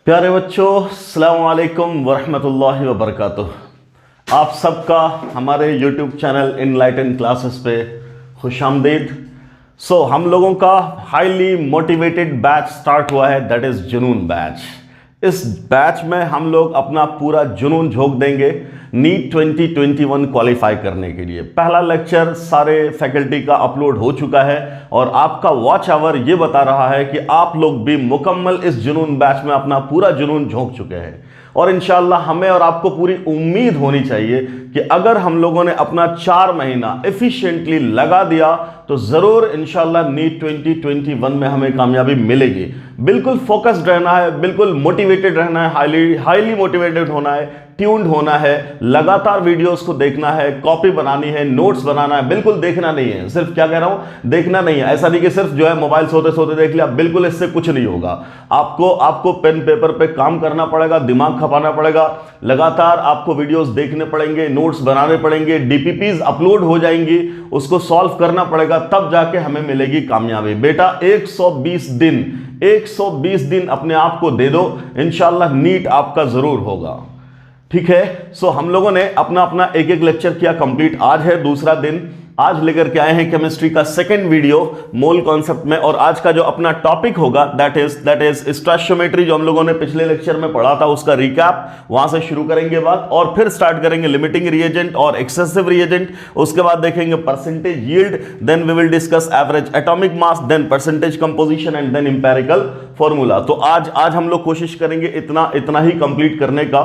प्यारे बच्चों, अस्सलाम वालेकुम वरहमतुल्लाहि वबरकातुह। आप सबका हमारे YouTube चैनल इनलाइटन क्लासेस पे खुशामदीद। हम लोगों का हाईली मोटिवेटेड बैच स्टार्ट हुआ है, दैट इज़ जुनून बैच। इस बैच में हम लोग अपना पूरा जुनून झोंक देंगे नीट 2021 क्वालिफाई करने के लिए। पहला लेक्चर सारे फैकल्टी का अपलोड हो चुका है और आपका वॉच आवर ये बता रहा है कि आप लोग भी मुकम्मल इस जुनून बैच में अपना पूरा जुनून झोंक चुके हैं। और इंशाल्लाह हमें और आपको पूरी उम्मीद होनी चाहिए कि अगर हम लोगों ने अपना 4 महीना एफिशिएंटली लगा दिया तो ज़रूर इंशाल्लाह नीट 2021 में हमें कामयाबी मिलेगी। बिल्कुल फोकस्ड रहना है, बिल्कुल मोटिवेटेड रहना है, हाईली मोटिवेटेड होना है, ट्यून्ड होना है, लगातार वीडियोस को देखना है, कॉपी बनानी है, नोट्स बनाना है। बिल्कुल देखना नहीं है, सिर्फ क्या कह रहा हूं, देखना नहीं है। ऐसा नहीं कि सिर्फ जो है मोबाइल सोते सोते देख लिया, बिल्कुल इससे कुछ नहीं होगा। आपको पेन पेपर पे काम करना पड़ेगा, दिमाग खपाना पड़ेगा, लगातार आपको वीडियोस देखने पड़ेंगे, नोट्स बनाने पड़ेंगे, डीपीपीज अपलोड हो जाएंगी, उसको सॉल्व करना पड़ेगा, तब जाके हमें मिलेगी कामयाबी। बेटा 120 दिन अपने आप को दे दो, इंशाल्लाह नीट आपका जरूर होगा। ठीक है। हम लोगों ने अपना एक एक लेक्चर किया कंप्लीट। आज है दूसरा दिन। आज लेकर के आए हैं केमिस्ट्री का सेकंड वीडियो मोल कॉन्सेप्ट में, और आज का जो अपना टॉपिक होगा दैट इज स्टोइचियोमेट्री। जो हम लोगों ने पिछले लेक्चर में पढ़ा था उसका रिकैप, वहां से शुरू करेंगे बात, और फिर स्टार्ट करेंगे लिमिटिंग रिएजेंट और एक्सेसिव रिएजेंट। उसके बाद देखेंगे percentage yield, then we will discuss average atomic mass, then percentage composition and then empirical formula. तो आज हम लोग कोशिश करेंगे इतना ही कंप्लीट करने का।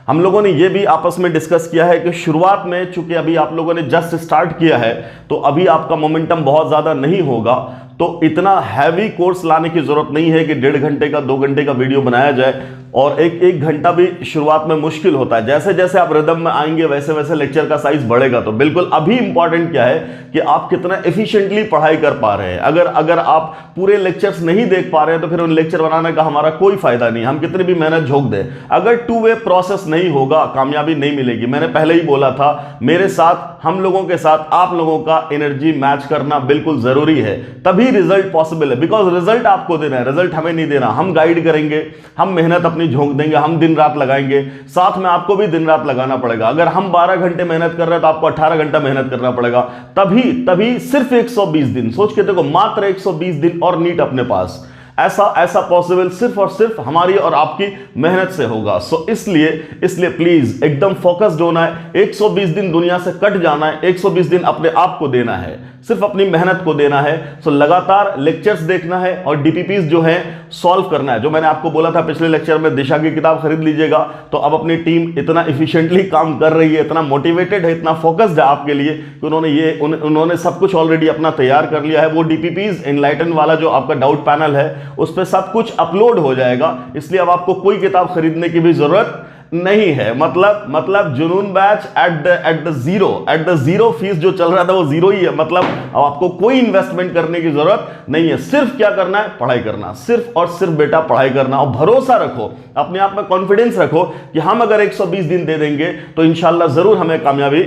हम लोगों ने ये भी आपस में डिस्कस किया है कि शुरुआत में चूंकि अभी आप लोगों ने जस्ट स्टार्ट किया है तो अभी आपका मोमेंटम बहुत ज्यादा नहीं होगा, तो इतना हैवी कोर्स लाने की जरूरत नहीं है कि 1.5 घंटे का 2 घंटे का वीडियो बनाया जाए, और एक घंटा भी शुरुआत में मुश्किल होता है। जैसे जैसे आप रिदम में आएंगे वैसे वैसे लेक्चर का साइज बढ़ेगा। तो बिल्कुल अभी इंपॉर्टेंट क्या है कि आप कितना एफिशिएंटली पढ़ाई कर पा रहे हैं। अगर आप पूरे लेक्चर्स नहीं देख पा रहे हैं तो फिर उन लेक्चर बनाने का हमारा कोई फायदा नहीं, हम कितनी भी मेहनत झोंक दें। अगर 2 वे प्रोसेस नहीं होगा कामयाबी नहीं मिलेगी। मैंने पहले ही बोला था, मेरे साथ, हम लोगों के साथ आप लोगों का एनर्जी मैच करना बिल्कुल जरूरी है, तभी रिजल्ट पॉसिबल है। बिकॉज रिजल्ट आपको देना है, रिजल्ट हमें नहीं देना। हम गाइड करेंगे, हम मेहनत अपनी झोंक देंगे, हम दिन रात लगाएंगे, साथ में आपको भी दिन रात लगाना पड़ेगा। अगर हम 12 घंटे मेहनत कर रहे हैं तो आपको 18 घंटा मेहनत करना पड़ेगा। तभी सिर्फ 120 दिन, सोच के देखो, मात्र 120 दिन और नीट अपने पास। ऐसा पॉसिबल सिर्फ और सिर्फ हमारी और आपकी मेहनत से होगा। इसलिए प्लीज एकदम फोकस्ड होना है। 120 दिन दुनिया से कट जाना है, 120 दिन अपने आप को देना है, सिर्फ अपनी मेहनत को देना है। लगातार लेक्चर्स देखना है और डीपीपीज जो है सॉल्व करना है। जो मैंने आपको बोला था पिछले लेक्चर में, दिशा की किताब खरीद लीजिएगा। तो अब अपनी टीम इतना इफिशिएंटली काम कर रही है, इतना मोटिवेटेड है, इतना फोकस्ड है आपके लिए कि उन्होंने सब कुछ ऑलरेडी अपना तैयार कर लिया है। वो डीपीपीज इनलाइटन वाला जो आपका डाउट पैनल है उस पर सब कुछ अपलोड हो जाएगा, इसलिए अब आपको कोई किताब खरीदने की भी जरूरत नहीं है। मतलब जुनून batch at the zero fees जो चल रहा था वो जीरो ही है। मतलब अब आपको कोई इन्वेस्टमेंट करने की जरूरत नहीं है, सिर्फ क्या करना है, पढ़ाई करना, सिर्फ और सिर्फ बेटा पढ़ाई करना। और भरोसा रखो, अपने आप में कॉन्फिडेंस रखो कि हम अगर 120 दिन दे देंगे तो इंशाल्लाह जरूर हमें कामयाबी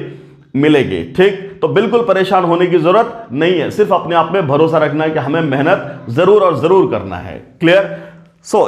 मिलेगी। ठीक, तो बिल्कुल परेशान होने की जरूरत नहीं है, सिर्फ अपने आप में भरोसा रखना है कि हमें मेहनत जरूर और जरूर करना है। क्लियर?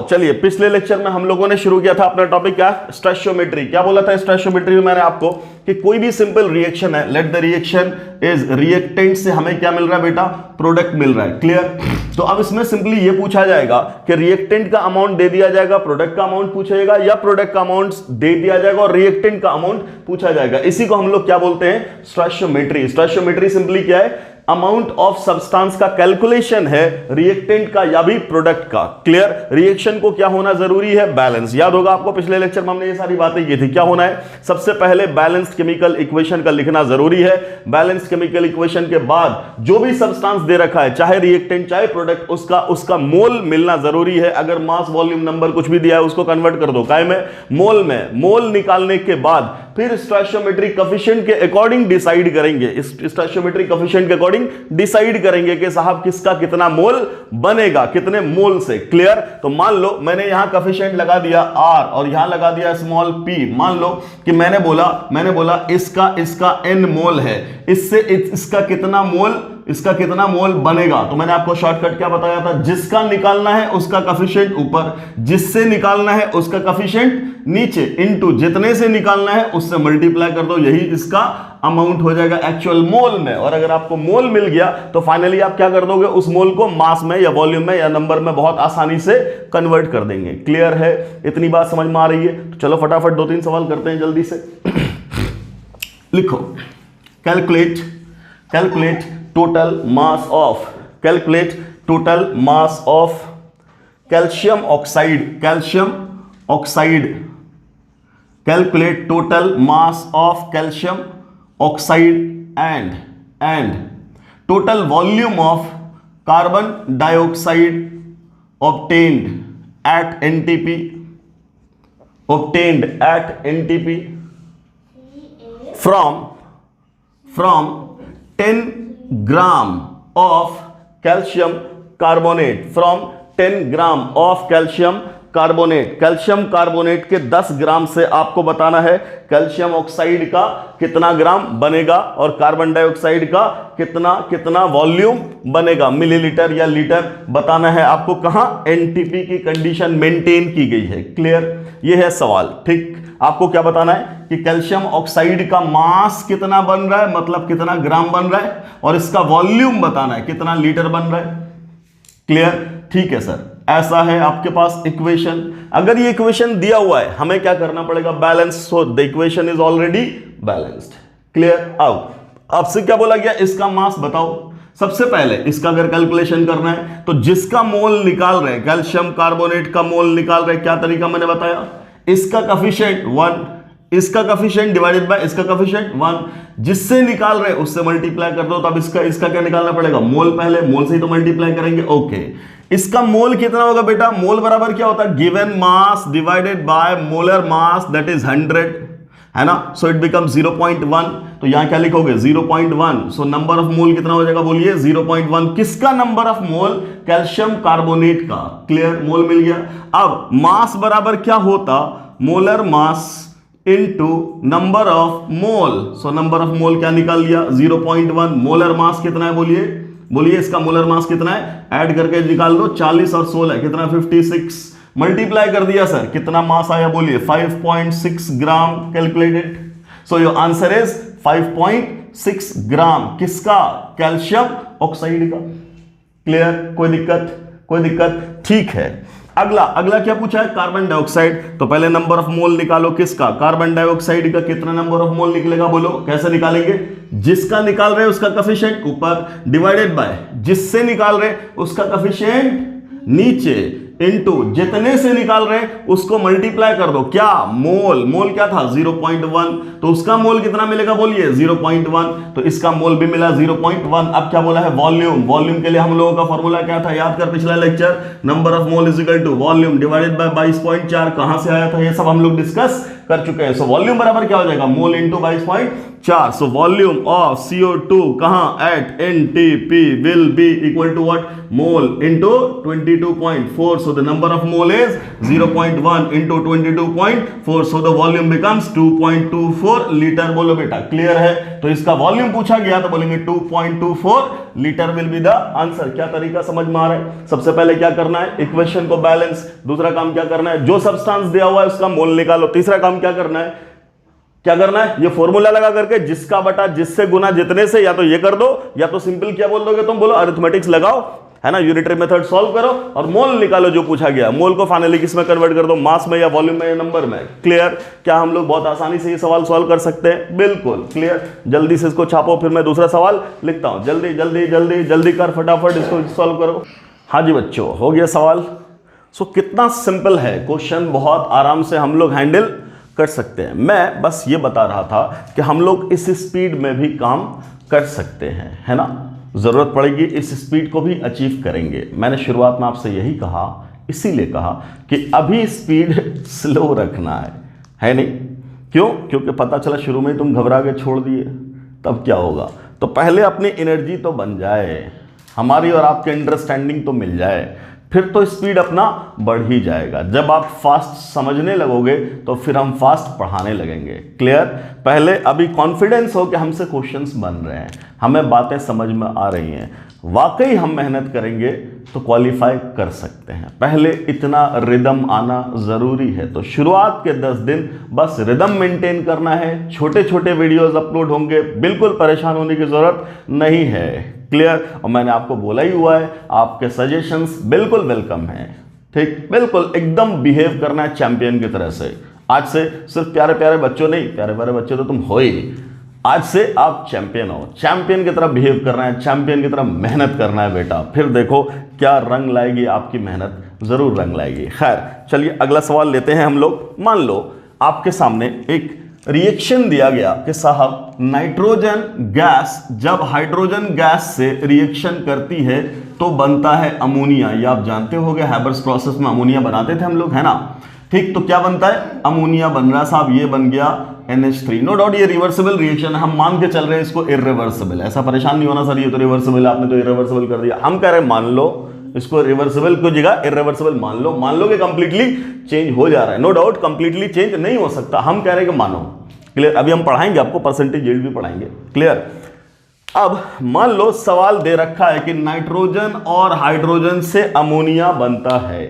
चलिए, पिछले लेक्चर में हम लोगों ने शुरू किया था अपना टॉपिक क्या, स्टोइचियोमेट्री। क्या बोला था स्टोइचियोमेट्री में मैंने आपको कि कोई भी सिंपल रिएक्शन है, let the reaction is reactant से हमें क्या मिल रहा है बेटा, प्रोडक्ट मिल रहा है। क्लियर? तो अब इसमें सिंपली ये पूछा जाएगा कि रिएक्टेंट का अमाउंट दे दिया जाएगा, प्रोडक्ट का अमाउंट पूछा जाएगा, या प्रोडक्ट का अमाउंट दे दिया जाएगा और रिएक्टेंट का अमाउंट पूछा जाएगा। इसी को हम लोग क्या बोलते हैं, स्टोइचियोमेट्री। स्टोइचियोमेट्री सिंपली क्या है, अमाउंट ऑफ सब्सटेंस का कैलकुलेशन है, रिएक्टेंट का या भी प्रोडक्ट का। क्लियर? रिएक्शन को क्या होना जरूरी है, बैलेंस। याद होगा आपको पिछले लेक्चर में हमने ये सारी बातें की थी। क्या होना है, सबसे पहले बैलेंस्ड केमिकल इक्वेशन का लिखना जरूरी है। बैलेंस्ड केमिकल इक्वेशन के बाद जो भी सब्सटेंस दे रखा है, चाहे रिएक्टेंट चाहे प्रोडक्ट, उसका मोल मिलना जरूरी है। अगर मास वॉल्यूम नंबर कुछ भी दिया है उसको कन्वर्ट कर दो काय में, मोल में। मोल निकालने के बाद फिर स्टोइचियोमेट्रिक कोएफिशिएंट के अकॉर्डिंग डिसाइड करेंगे, स्टोइचियोमेट्रिक कोएफिशिएंट के अकॉर्डिंग डिसाइड करेंगे कि साहब किसका कितना मोल बनेगा, कितने मोल से। क्लियर? तो मान लो मैंने यहां कोएफिशिएंट लगा दिया r और यहां लगा दिया स्मॉल p। मान लो कि मैंने बोला इसका n मोल है, इससे इसका कितना मोल इसका कितना मोल बनेगा। तो मैंने आपको शॉर्टकट क्या बताया था, जिसका निकालना है उसका कोफिशिएंट ऊपर, जिससे निकालना है उसका कोफिशिएंट नीचे, इनटू जितने से निकालना है उससे मल्टीप्लाई कर दो, यही इसका अमाउंट हो जाएगा एक्चुअल मोल में। और अगर आपको मोल मिल गया तो फाइनली आप क्या कर दोगे, उस मोल को मास में या वॉल्यूम में या नंबर में बहुत आसानी से कन्वर्ट कर देंगे। क्लियर है, इतनी बात समझ में आ रही है। तो चलो फटाफट 2-3 सवाल करते हैं जल्दी से। लिखो, calculate total mass of calcium oxide, calculate total mass of calcium oxide and total volume of carbon dioxide obtained at NTP from 10 gram of calcium carbonate, from 10 gram of calcium carbonate के 10 ग्राम से आपको बताना है calcium oxide का कितना ग्राम बनेगा और carbon dioxide का कितना वॉल्यूम बनेगा, मिलीलीटर या लीटर बताना है आपको। कहां, एनटीपी की कंडीशन मेंटेन की गई है। क्लियर, ये है सवाल। ठीक, आपको क्या बताना है कि कैल्शियम ऑक्साइड का मास कितना बन रहा है, मतलब कितना ग्राम बन रहा है, और इसका वॉल्यूम बताना है कितना लीटर बन रहा है। क्लियर, ठीक है सर, ऐसा है आपके पास इक्वेशन। अगर ये इक्वेशन दिया हुआ है हमें क्या करना पड़ेगा, balance. So the equation is already balanced. Clear, अब आपसे क्या बोला गया, इसका मास बताओ। सबसे पहले इसका अगर कैलकुलेशन करना है तो जिसका मोल निकाल रहे, कैल्शियम कार्बोनेट का मोल निकाल रहे, क्या तरीका मैंने बताया, इसका कोफिशिएंट 1, इसका कोफिशिएंट डिवाइडेड बाय इसका कोफिशिएंट 1, जिससे निकाल रहे उससे मल्टीप्लाई कर दो। तब इसका क्या निकालना पड़ेगा, मोल। पहले मोल से ही तो मल्टीप्लाई करेंगे। ओके, इसका मोल कितना होगा बेटा, मोल बराबर क्या होता है, given mass divided by molar mass, that is 100, है ना। So it become 0.1। तो यहां क्या लिखोगे, 0.1। सो नंबर ऑफ मोल कितना हो जाएगा, बोलिए 0.1। किसका number of mole, calcium carbonate का। क्लियर, मोल मिल गया। अब मास बराबर क्या होता, molar mass into number of mole. So number of mole क्या निकाल लिया, 0.1। मोलर मास कितना है, बोलिए इसका मोलर मास कितना है, ऐड करके निकाल दो। 40 और 16 कितना, 56। मल्टीप्लाई कर दिया सर, कितना मास आया, बोलिए 5.6 gram calculated. So your answer is 5.6 gram. किसका, कैल्शियम ऑक्साइड का। क्लियर, कोई दिक्कत, ठीक है। अगला क्या पूछा है, कार्बन डाइऑक्साइड। तो पहले नंबर ऑफ मोल निकालो, किसका, कार्बन डाइऑक्साइड का कितना नंबर ऑफ मोल निकलेगा, बोलो कैसे निकालेंगे, जिसका निकाल रहे उसका कोफिशिएंट ऊपर, डिवाइडेड बाय जिससे निकाल रहे उसका कोफिशिएंट नीचे, इनटू जितने से निकाल रहे उसको मल्टीप्लाई कर दो। क्या, मोल क्या था, 0.1। तो उसका मोल कितना मिलेगा, बोलिए 0.1। तो इसका मोल भी मिला 0.1। अब क्या बोला है, वॉल्यूम के लिए हम लोगों का फॉर्मूला क्या था, याद कर पिछला lecture, number of mole is equal to volume divided by 22.4। कहां से आया था, ये सब हम लोग डिस्कस कर चुके हैं। सो वॉल्यूम बराबर क्या हो जाएगा, mole into 22.4। So volume of CO2 कहां, at NTP will be equal to what, mole into 22.4। So the number of mole is 0.1 into 22.4। So the volume becomes 2.24 litre. बोलो बेटा, क्लियर है। तो इसका वॉल्यूम पूछा गया तो बोलेंगे 2.24 litre will be the answer. क्या तरीका समझ में आ रहा है। सबसे पहले क्या करना है, इक्वेशन को बैलेंस। दूसरा काम क्या करना है, जो सब्सटेंस दिया हुआ है उसका मोल निकालो। तीसरा काम क्या करना है, ये फॉर्मूला लगा करके जिसका बटा जिससे गुना जितने से, या तो ये कर दो या तो सिंपल क्या बोल दोगे तुम, बोलो अरिथमेटिक्स लगाओ, है ना, यूनिटरी मेथड सॉल्व करो और मोल निकालो जो पूछा गया। मोल को फाइनली किस में कन्वर्ट कर दो, मास में या वॉल्यूम में या नंबर में। क्लियर, क्या हम लोग बहुत आसानी से ये सवाल सॉल्व कर सकते हैं, बिल्कुल क्लियर। जल्दी से इसको छापो, फिर मैं दूसरा सवाल लिखता हूं। जल्दी कर, फटाफट इसको सॉल्व करो। हाँ जी बच्चों, हो गया सवाल। सो कितना सिंपल है क्वेश्चन, बहुत आराम से हम लोग हैंडल कर सकते हैं। मैं बस ये बता रहा था कि हम लोग इस स्पीड में भी काम कर सकते हैं, है ना। जरूरत पड़ेगी इस स्पीड को भी अचीव करेंगे। मैंने शुरुआत में आपसे यही कहा, इसीलिए कहा कि अभी स्पीड स्लो रखना है नहीं। क्यों, क्योंकि पता चला शुरू में तुम घबरा के छोड़ दिए, तब क्या होगा। तो पहले अपनी एनर्जी तो बन जाए, हमारी और आपके अंडरस्टैंडिंग तो मिल जाए, फिर तो स्पीड अपना बढ़ ही जाएगा। जब आप फास्ट समझने लगोगे तो फिर हम फास्ट पढ़ाने लगेंगे। क्लियर? पहले अभी कॉन्फिडेंस हो कि हमसे क्वेश्चंस बन रहे हैं, हमें बातें समझ में आ रही हैं, वाकई हम मेहनत करेंगे तो क्वालिफाई कर सकते हैं। पहले इतना रिदम आना ज़रूरी है। तो शुरुआत के 10 दिन बस रिदम मेंटेन करना है। छोटे छोटे वीडियोस अपलोड होंगे, बिल्कुल परेशान होने की ज़रूरत नहीं है। क्लियर? और मैंने आपको बोला ही हुआ है, आपके सजेशंस बिल्कुल वेलकम हैं। ठीक, बिल्कुल एकदम बिहेव करना है चैंपियन की तरह से। आज से सिर्फ प्यारे प्यारे बच्चों नहीं, प्यारे प्यारे बच्चे तो तुम हो ही, आज से आप चैंपियन हो। चैंपियन की तरह बिहेव करना है, चैंपियन की तरह मेहनत करना है बेटा। फिर देखो क्या रंग लाएगी आपकी मेहनत, जरूर रंग लाएगी। खैर चलिए अगला सवाल लेते हैं हम लोग। मान लो आपके सामने एक रिएक्शन दिया गया कि साहब नाइट्रोजन गैस जब हाइड्रोजन गैस से रिएक्शन करती है तो बनता है अमोनिया। ये आप जानते होंगे, हैबर्स प्रोसेस में अमोनिया बनाते थे हम लोग, है ना? ठीक, तो क्या बनता है? अमोनिया बन रहा है साहब, ये बन गया NH3। नो डाउट ये रिवर्सिबल रिएक्शन है, हम मान के चल रहे हैं इसको इरिवर्सिबल। ऐसा परेशान नहीं होना सर ये तो रिवर्सिबल है, आपने तो इरिवर्सिबल कर दिया। हम कह रहे हैं मान लो इसको रिवर्सिबल की जगह इरिवर्सिबल मान लो कि कंप्लीटली चेंज हो जा रहा है। नो डाउट कंप्लीटली चेंज नहीं हो सकता, हम कह रहे हैं कि मानो। क्लियर? अभी हम पढ़ाएंगे आपको, परसेंटेज यील्ड भी पढ़ाएंगे। क्लियर? अब मान लो सवाल दे रखा है कि नाइट्रोजन और हाइड्रोजन से अमोनिया बनता है।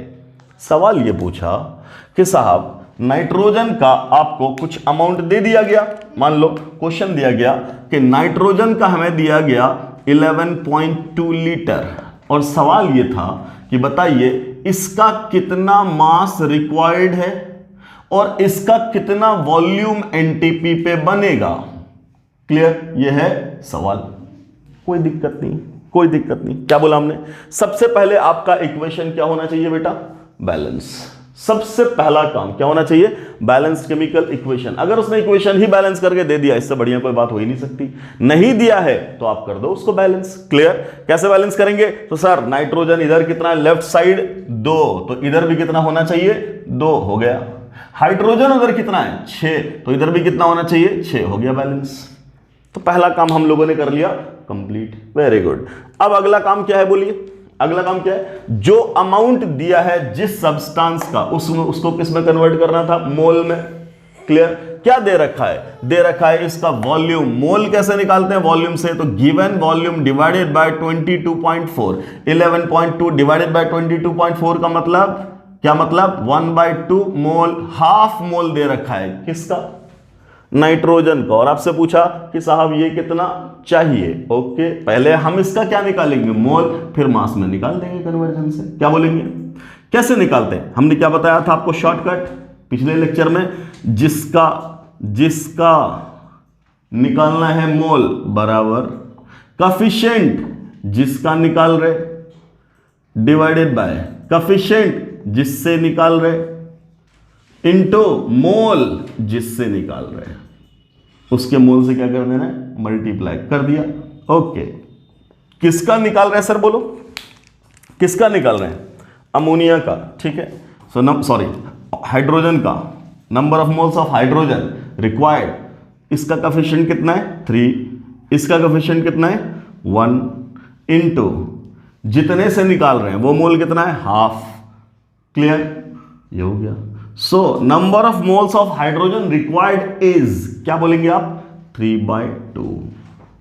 सवाल ये पूछा कि साहब नाइट्रोजन का आपको कुछ अमाउंट दे दिया गया। मान लो क्वेश्चन दिया गया कि नाइट्रोजन का हमें दिया गया 11.2 लीटर, और सवाल ये था कि बताइए इसका कितना मास रिक्वायर्ड है और इसका कितना वॉल्यूम एनटीपी पे बनेगा। क्लियर? ये है सवाल, कोई दिक्कत नहीं, कोई दिक्कत नहीं। क्या बोला हमने? सबसे पहले आपका इक्वेशन क्या होना चाहिए बेटा? बैलेंस। सबसे पहला काम क्या होना चाहिए? Balance chemical equation. अगर उसने इक्वेशन ही बैलेंस करके दे दिया, इससे बढ़िया कोई बात हो ही नहीं सकती। नहीं दिया है तो आप कर दो उसको बैलेंस। क्लियर? कैसे बैलेंस करेंगे? तो सर नाइट्रोजन इधर कितना है, लेफ्ट साइड 2, तो इधर भी कितना होना चाहिए? 2 हो गया। हाइड्रोजन उधर कितना है? 6, तो इधर भी कितना होना चाहिए? 6 हो गया बैलेंस। तो पहला काम हम लोगों ने कर लिया कंप्लीट। Very good. अब अगला काम क्या है बोलिए? अगला काम क्या है? जो अमाउंट दिया है जिस सब्सटेंस का, उसको किस में कन्वर्ट करना था? मोल में। क्लियर? क्या दे रखा है? दे रखा है इसका वॉल्यूम। मोल कैसे निकालते हैं वॉल्यूम से? तो given volume divided by 22.4। 11.2 divided by 22.4 का मतलब क्या? मतलब 1/2 मोल, हाफ मोल दे रखा है। किसका? नाइट्रोजन का। और आपसे पूछा कि साहब ये कितना चाहिए। ओके, पहले हम इसका क्या निकालेंगे? मोल, फिर मास में निकाल देंगे कन्वर्जन से। क्या बोलेंगे? कैसे निकालते हैं? हमने क्या बताया था आपको शॉर्टकट पिछले लेक्चर में? जिसका निकालना है मोल बराबर कफिशिएंट जिसका निकाल रहे डिवाइडेड बाय कफिशिएंट जिससे निकाल रहे इनटू मोल जिससे निकाल रहे हैं। उसके मोल से क्या कर देना है? मल्टीप्लाई कर दिया। ओके, किसका निकाल रहे हैं सर? बोलो किसका निकाल रहे हैं? अमोनिया का। ठीक है, सॉरी हाइड्रोजन का। Number of moles of hydrogen required, इसका कोएफिशिएंट कितना है? 3। इसका कोएफिशिएंट कितना है? 1 इनटू जितने से निकाल रहे हैं वो मोल कितना है? हाफ। क्लियर? ये हो गया। So number of moles of hydrogen required is, क्या बोलेंगे आप? 3/2।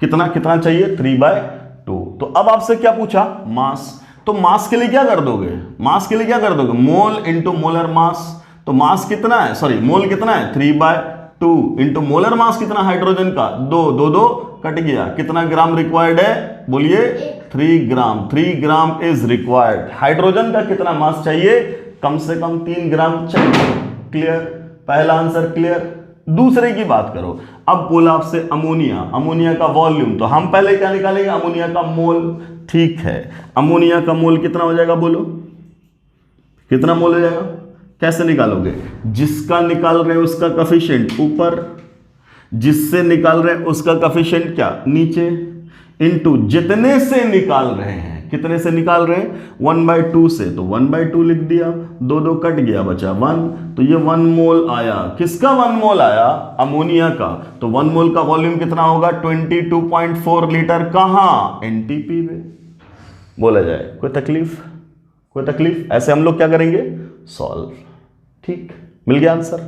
कितना कितना चाहिए? 3/2। तो अब आपसे क्या पूछा? मास। तो मास के लिए क्या कर दोगे? मास के लिए क्या कर दोगे? Mole into molar mass. तो मास कितना है? सॉरी मोल कितना है? 3/2 इंटू मोलर मास कितना हाइड्रोजन का? 2 कट गया। कितना ग्राम रिक्वायर्ड है? बोलिए 3 ग्राम। 3 ग्राम इज रिक्वायर्ड। हाइड्रोजन का कितना मास चाहिए? कम से कम 3 ग्राम चाहिए। क्लियर? पहला आंसर क्लियर। दूसरे की बात करो। अब बोला आपसे अमोनिया, अमोनिया का वॉल्यूम, तो हम पहले क्या निकालेंगे? अमोनिया का मोल। ठीक है, अमोनिया का मोल कितना हो जाएगा? बोलो कितना मोल हो जाएगा? कैसे निकालोगे? जिसका निकाल रहे हैं उसका कोएफिशिएंट ऊपर, जिससे निकाल रहे हैं उसका कोएफिशिएंट क्या? नीचे, इनटू जितने से निकाल रहे हैं। कितने से निकाल रहे हैं? 1/2 से, तो 1/2 लिख दिया। 2 कट गया, बचा 1, तो ये 1 मोल आया। किसका 1 मोल आया? अमोनिया का। तो 1 मोल का वॉल्यूम कितना होगा? 22.4 लीटर। कहां? एनटीपी में। बोला जाए कोई तकलीफ? कोई तकलीफ? ऐसे हम लोग क्या करेंगे, सॉल्व। ठीक, मिल गया आंसर।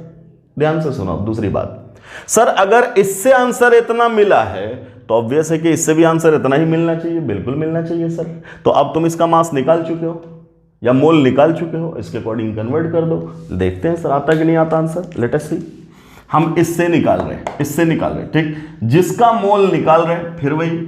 ध्यान से सुनो दूसरी बात, सर अगर इससे आंसर इतना मिला है तो ऑब्वियस है कि इससे भी आंसर इतना ही मिलना चाहिए। बिल्कुल मिलना चाहिए सर। तो अब तुम इसका मास निकाल चुके हो या मोल निकाल चुके हो, इसके अकॉर्डिंग कन्वर्ट कर दो। देखते हैं सर आता कि नहीं आता आंसर। लेट अस सी। हम इससे निकाल रहे हैं, इससे निकाल रहे हैं, ठीक। जिसका मोल निकाल रहे हैं, फिर वही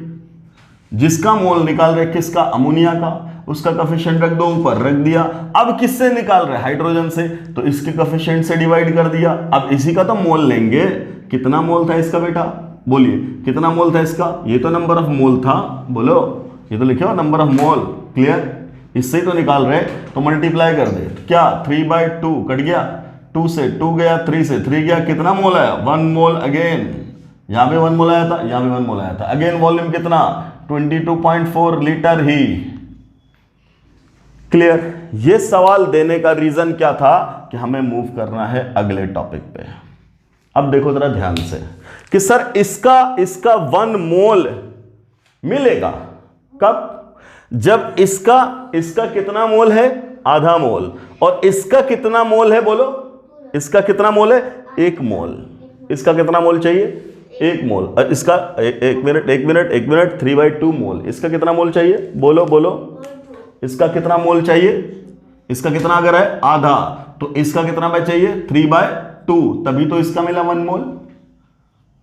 जिसका मोल निकाल रहे हैं किसका, अमोनिया का, उसका कोफिशिएंट रख दो ऊपर, रख दिया। अब किससे निकाल रहे हैं, हाइड्रोजन से, तो इसके कोफिशिएंट से डिवाइड कर दिया। अब इसी का तो मोल लेंगे। कितना मोल था इसका बेटा, बोलिए कितना मोल था इसका, ये तो नंबर ऑफ मोल था, बोलो, ये तो लिखे हो नंबर ऑफ मोल। क्लियर, इससे ही तो निकाल रहे, तो मल्टीप्लाई कर दे। क्या 3/2 कट गया, 2 से 2 गया, 3 से 3 गया, कितना मोल आया, 1 मोल। अगेन यहां पे 1 मोल आया था, यहां पे 1 मोल आया था। अगेन वॉल्यूम कितना, 22.4 लीटर ही। क्लियर। ये सवाल देने का रीजन क्या था कि हमें मूव करना है अगले टॉपिक पे। अब देखो जरा ध्यान से कि सर इसका 1 मोल मिलेगा कब, जब इसका कितना मोल है, आधा मोल, और इसका कितना मोल है, बोलो इसका कितना मोल है, 1 मोल। इसका कितना मोल चाहिए, 1 मोल। और इसका एक मिनट 3/2 मोल। इसका कितना मोल चाहिए, बोलो बोलो, इसका कितना मोल चाहिए, इसका कितना अगर है आधा, तो इसका कितना में चाहिए, 3/2, तभी तो इसका मिला 1 मोल।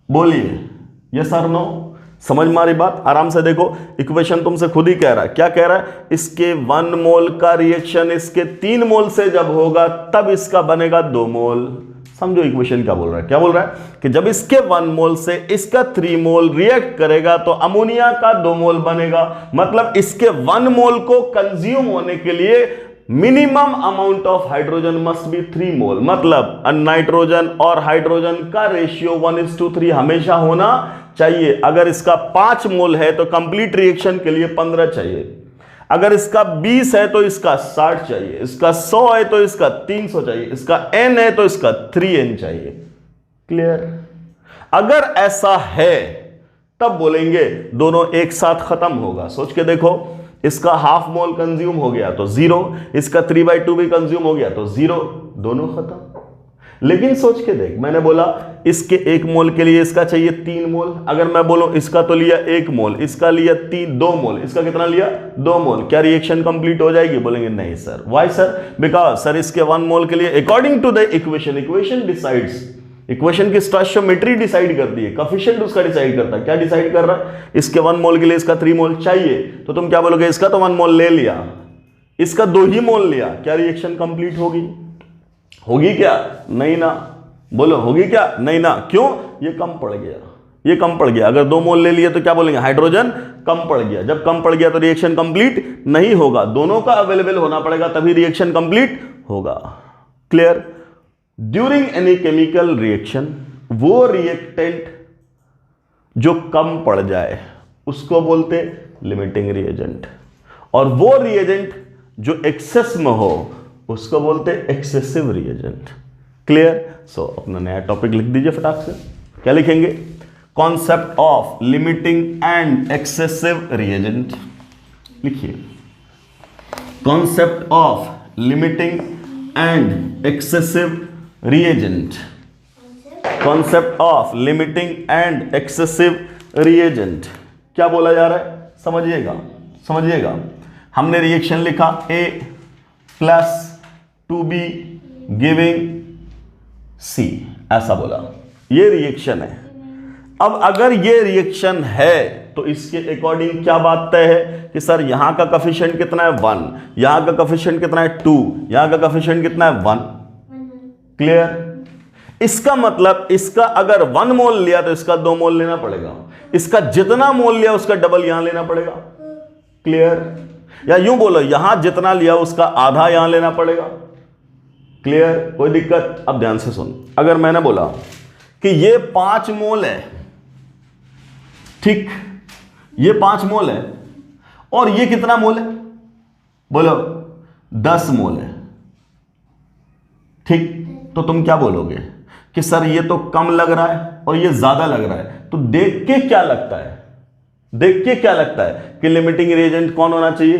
बोलिए यस और नो। समझ मारी बात, आराम से देखो, इक्वेशन तुमसे खुद ही कह रहा है। क्या कह रहा है, इसके 1 मोल का रिएक्शन इसके 3 मोल से जब होगा तब इसका बनेगा 2 मोल। समझो इक्वेशन क्या बोल रहा है, क्या बोल रहा है कि जब इसके 1 मोल से इसका 3 मोल रिएक्ट करेगा तो अमोनिया का 2 मोल बनेगा। मतलब इसके 1 मोल को कंज्यूम होने के लिए minimum amount of hydrogen must be 3 मोल। मतलब नाइट्रोजन और हाइड्रोजन का रेशियो 1:3 हमेशा होना चाहिए। अगर इसका 5 मोल है तो कंप्लीट रिएक्शन के लिए 15 चाहिए। अगर इसका 20 है तो इसका 60 चाहिए, इसका 100 है तो इसका 300 चाहिए, इसका n है तो इसका 3n चाहिए। क्लियर। अगर ऐसा है तब बोलेंगे दोनों एक साथ खत्म होगा। सोच के देखो, इसका हाफ मोल कंज्यूम हो गया तो 0, इसका 3/2 भी कंज्यूम हो गया तो 0, दोनों खत्म। लेकिन सोच के देख, मैंने बोला इसके 1 मोल के लिए इसका चाहिए 3 मोल। अगर मैं बोलूं इसका तो लिया 1 मोल, इसका लिया 2 मोल, इसका कितना लिया 2 मोल, क्या रिएक्शन कंप्लीट हो जाएगी? बोलेंगे नहीं sir. Why sir? Because sir इसके 1 मोल के लिए according to the equation decides, equation की स्टोइचियोमेट्री डिसाइड करती है, कोफिशिएंट उसका डिसाइड करता है। क्या डिसाइड कर रहा है? इसके 1 मोल के लिए इसका 3 मोल चाहिए, तो तुम क्या बोलोगे, इसका तो 1 मोल ले लिया, इसका 2 ही मोल लिया, क्या रिएक्शन कंप्लीट होगी? होगी क्या? नहीं ना। बोलो होगी क्या? नहीं ना। क्यों? ये कम पड़ गया, ये कम पड़ गया। अगर 2 मोल ले लिए तो क्या बोलेंगे, हाइड्रोजन कम पड़ गया। जब कम पड़ गया तो रिएक्शन कंप्लीट नहीं होगा, दोनों का अवेलेबल होना पड़ेगा तभी रिएक्शन कंप्लीट होगा। Clear. During any chemical reaction, वो रिएक्टेंट जो कम पड़ जाए उसको बोलते लिमिटिंग रिएजेंट, और वो रिएजेंट जो एक्सेस में हो उसको बोलते एक्सेसिव रिएजेंट। क्लियर। सो अपना नया टॉपिक लिख दीजिए फटाक से। क्या लिखेंगे? Concept of limiting and excessive reagent. लिखिए, concept of limiting and excessive reagent. Concept of limiting and excessive reagent. क्या बोला जा रहा है? समझिएगा, समझिएगा। हमने रिएक्शन लिखा A plus 2B giving C, ऐसा बोला। ये रिएक्शन है। अब अगर ये रिएक्शन है तो इसके अकॉर्डिंग क्या बात तय है कि सर यहां का कोफिशिएंट कितना है 1, यहां का कोफिशिएंट कितना है 2, यहां का कोफिशिएंट कितना है 1। क्लियर। इसका मतलब इसका अगर 1 मोल लिया तो इसका 2 मोल लेना पड़ेगा, इसका जितना मोल लिया उसका डबल यहां लेना पड़ेगा। क्लियर। या यूं बोलो, यहां जितना लिया उसका आधा यहां लेना पड़ेगा। क्लियर। कोई दिक्कत? अब ध्यान से सुन, अगर मैंने बोला कि ये 5 मोल है, ठीक, ये 5 मोल है, और ये कितना मोल है, बोलो 10 मोल है, ठीक, तो तुम क्या बोलोगे कि सर ये तो कम लग रहा है और ये ज्यादा लग रहा है। तो देख के क्या लगता है, देख के क्या लगता है कि लिमिटिंग रिएजेंट कौन होना चाहिए?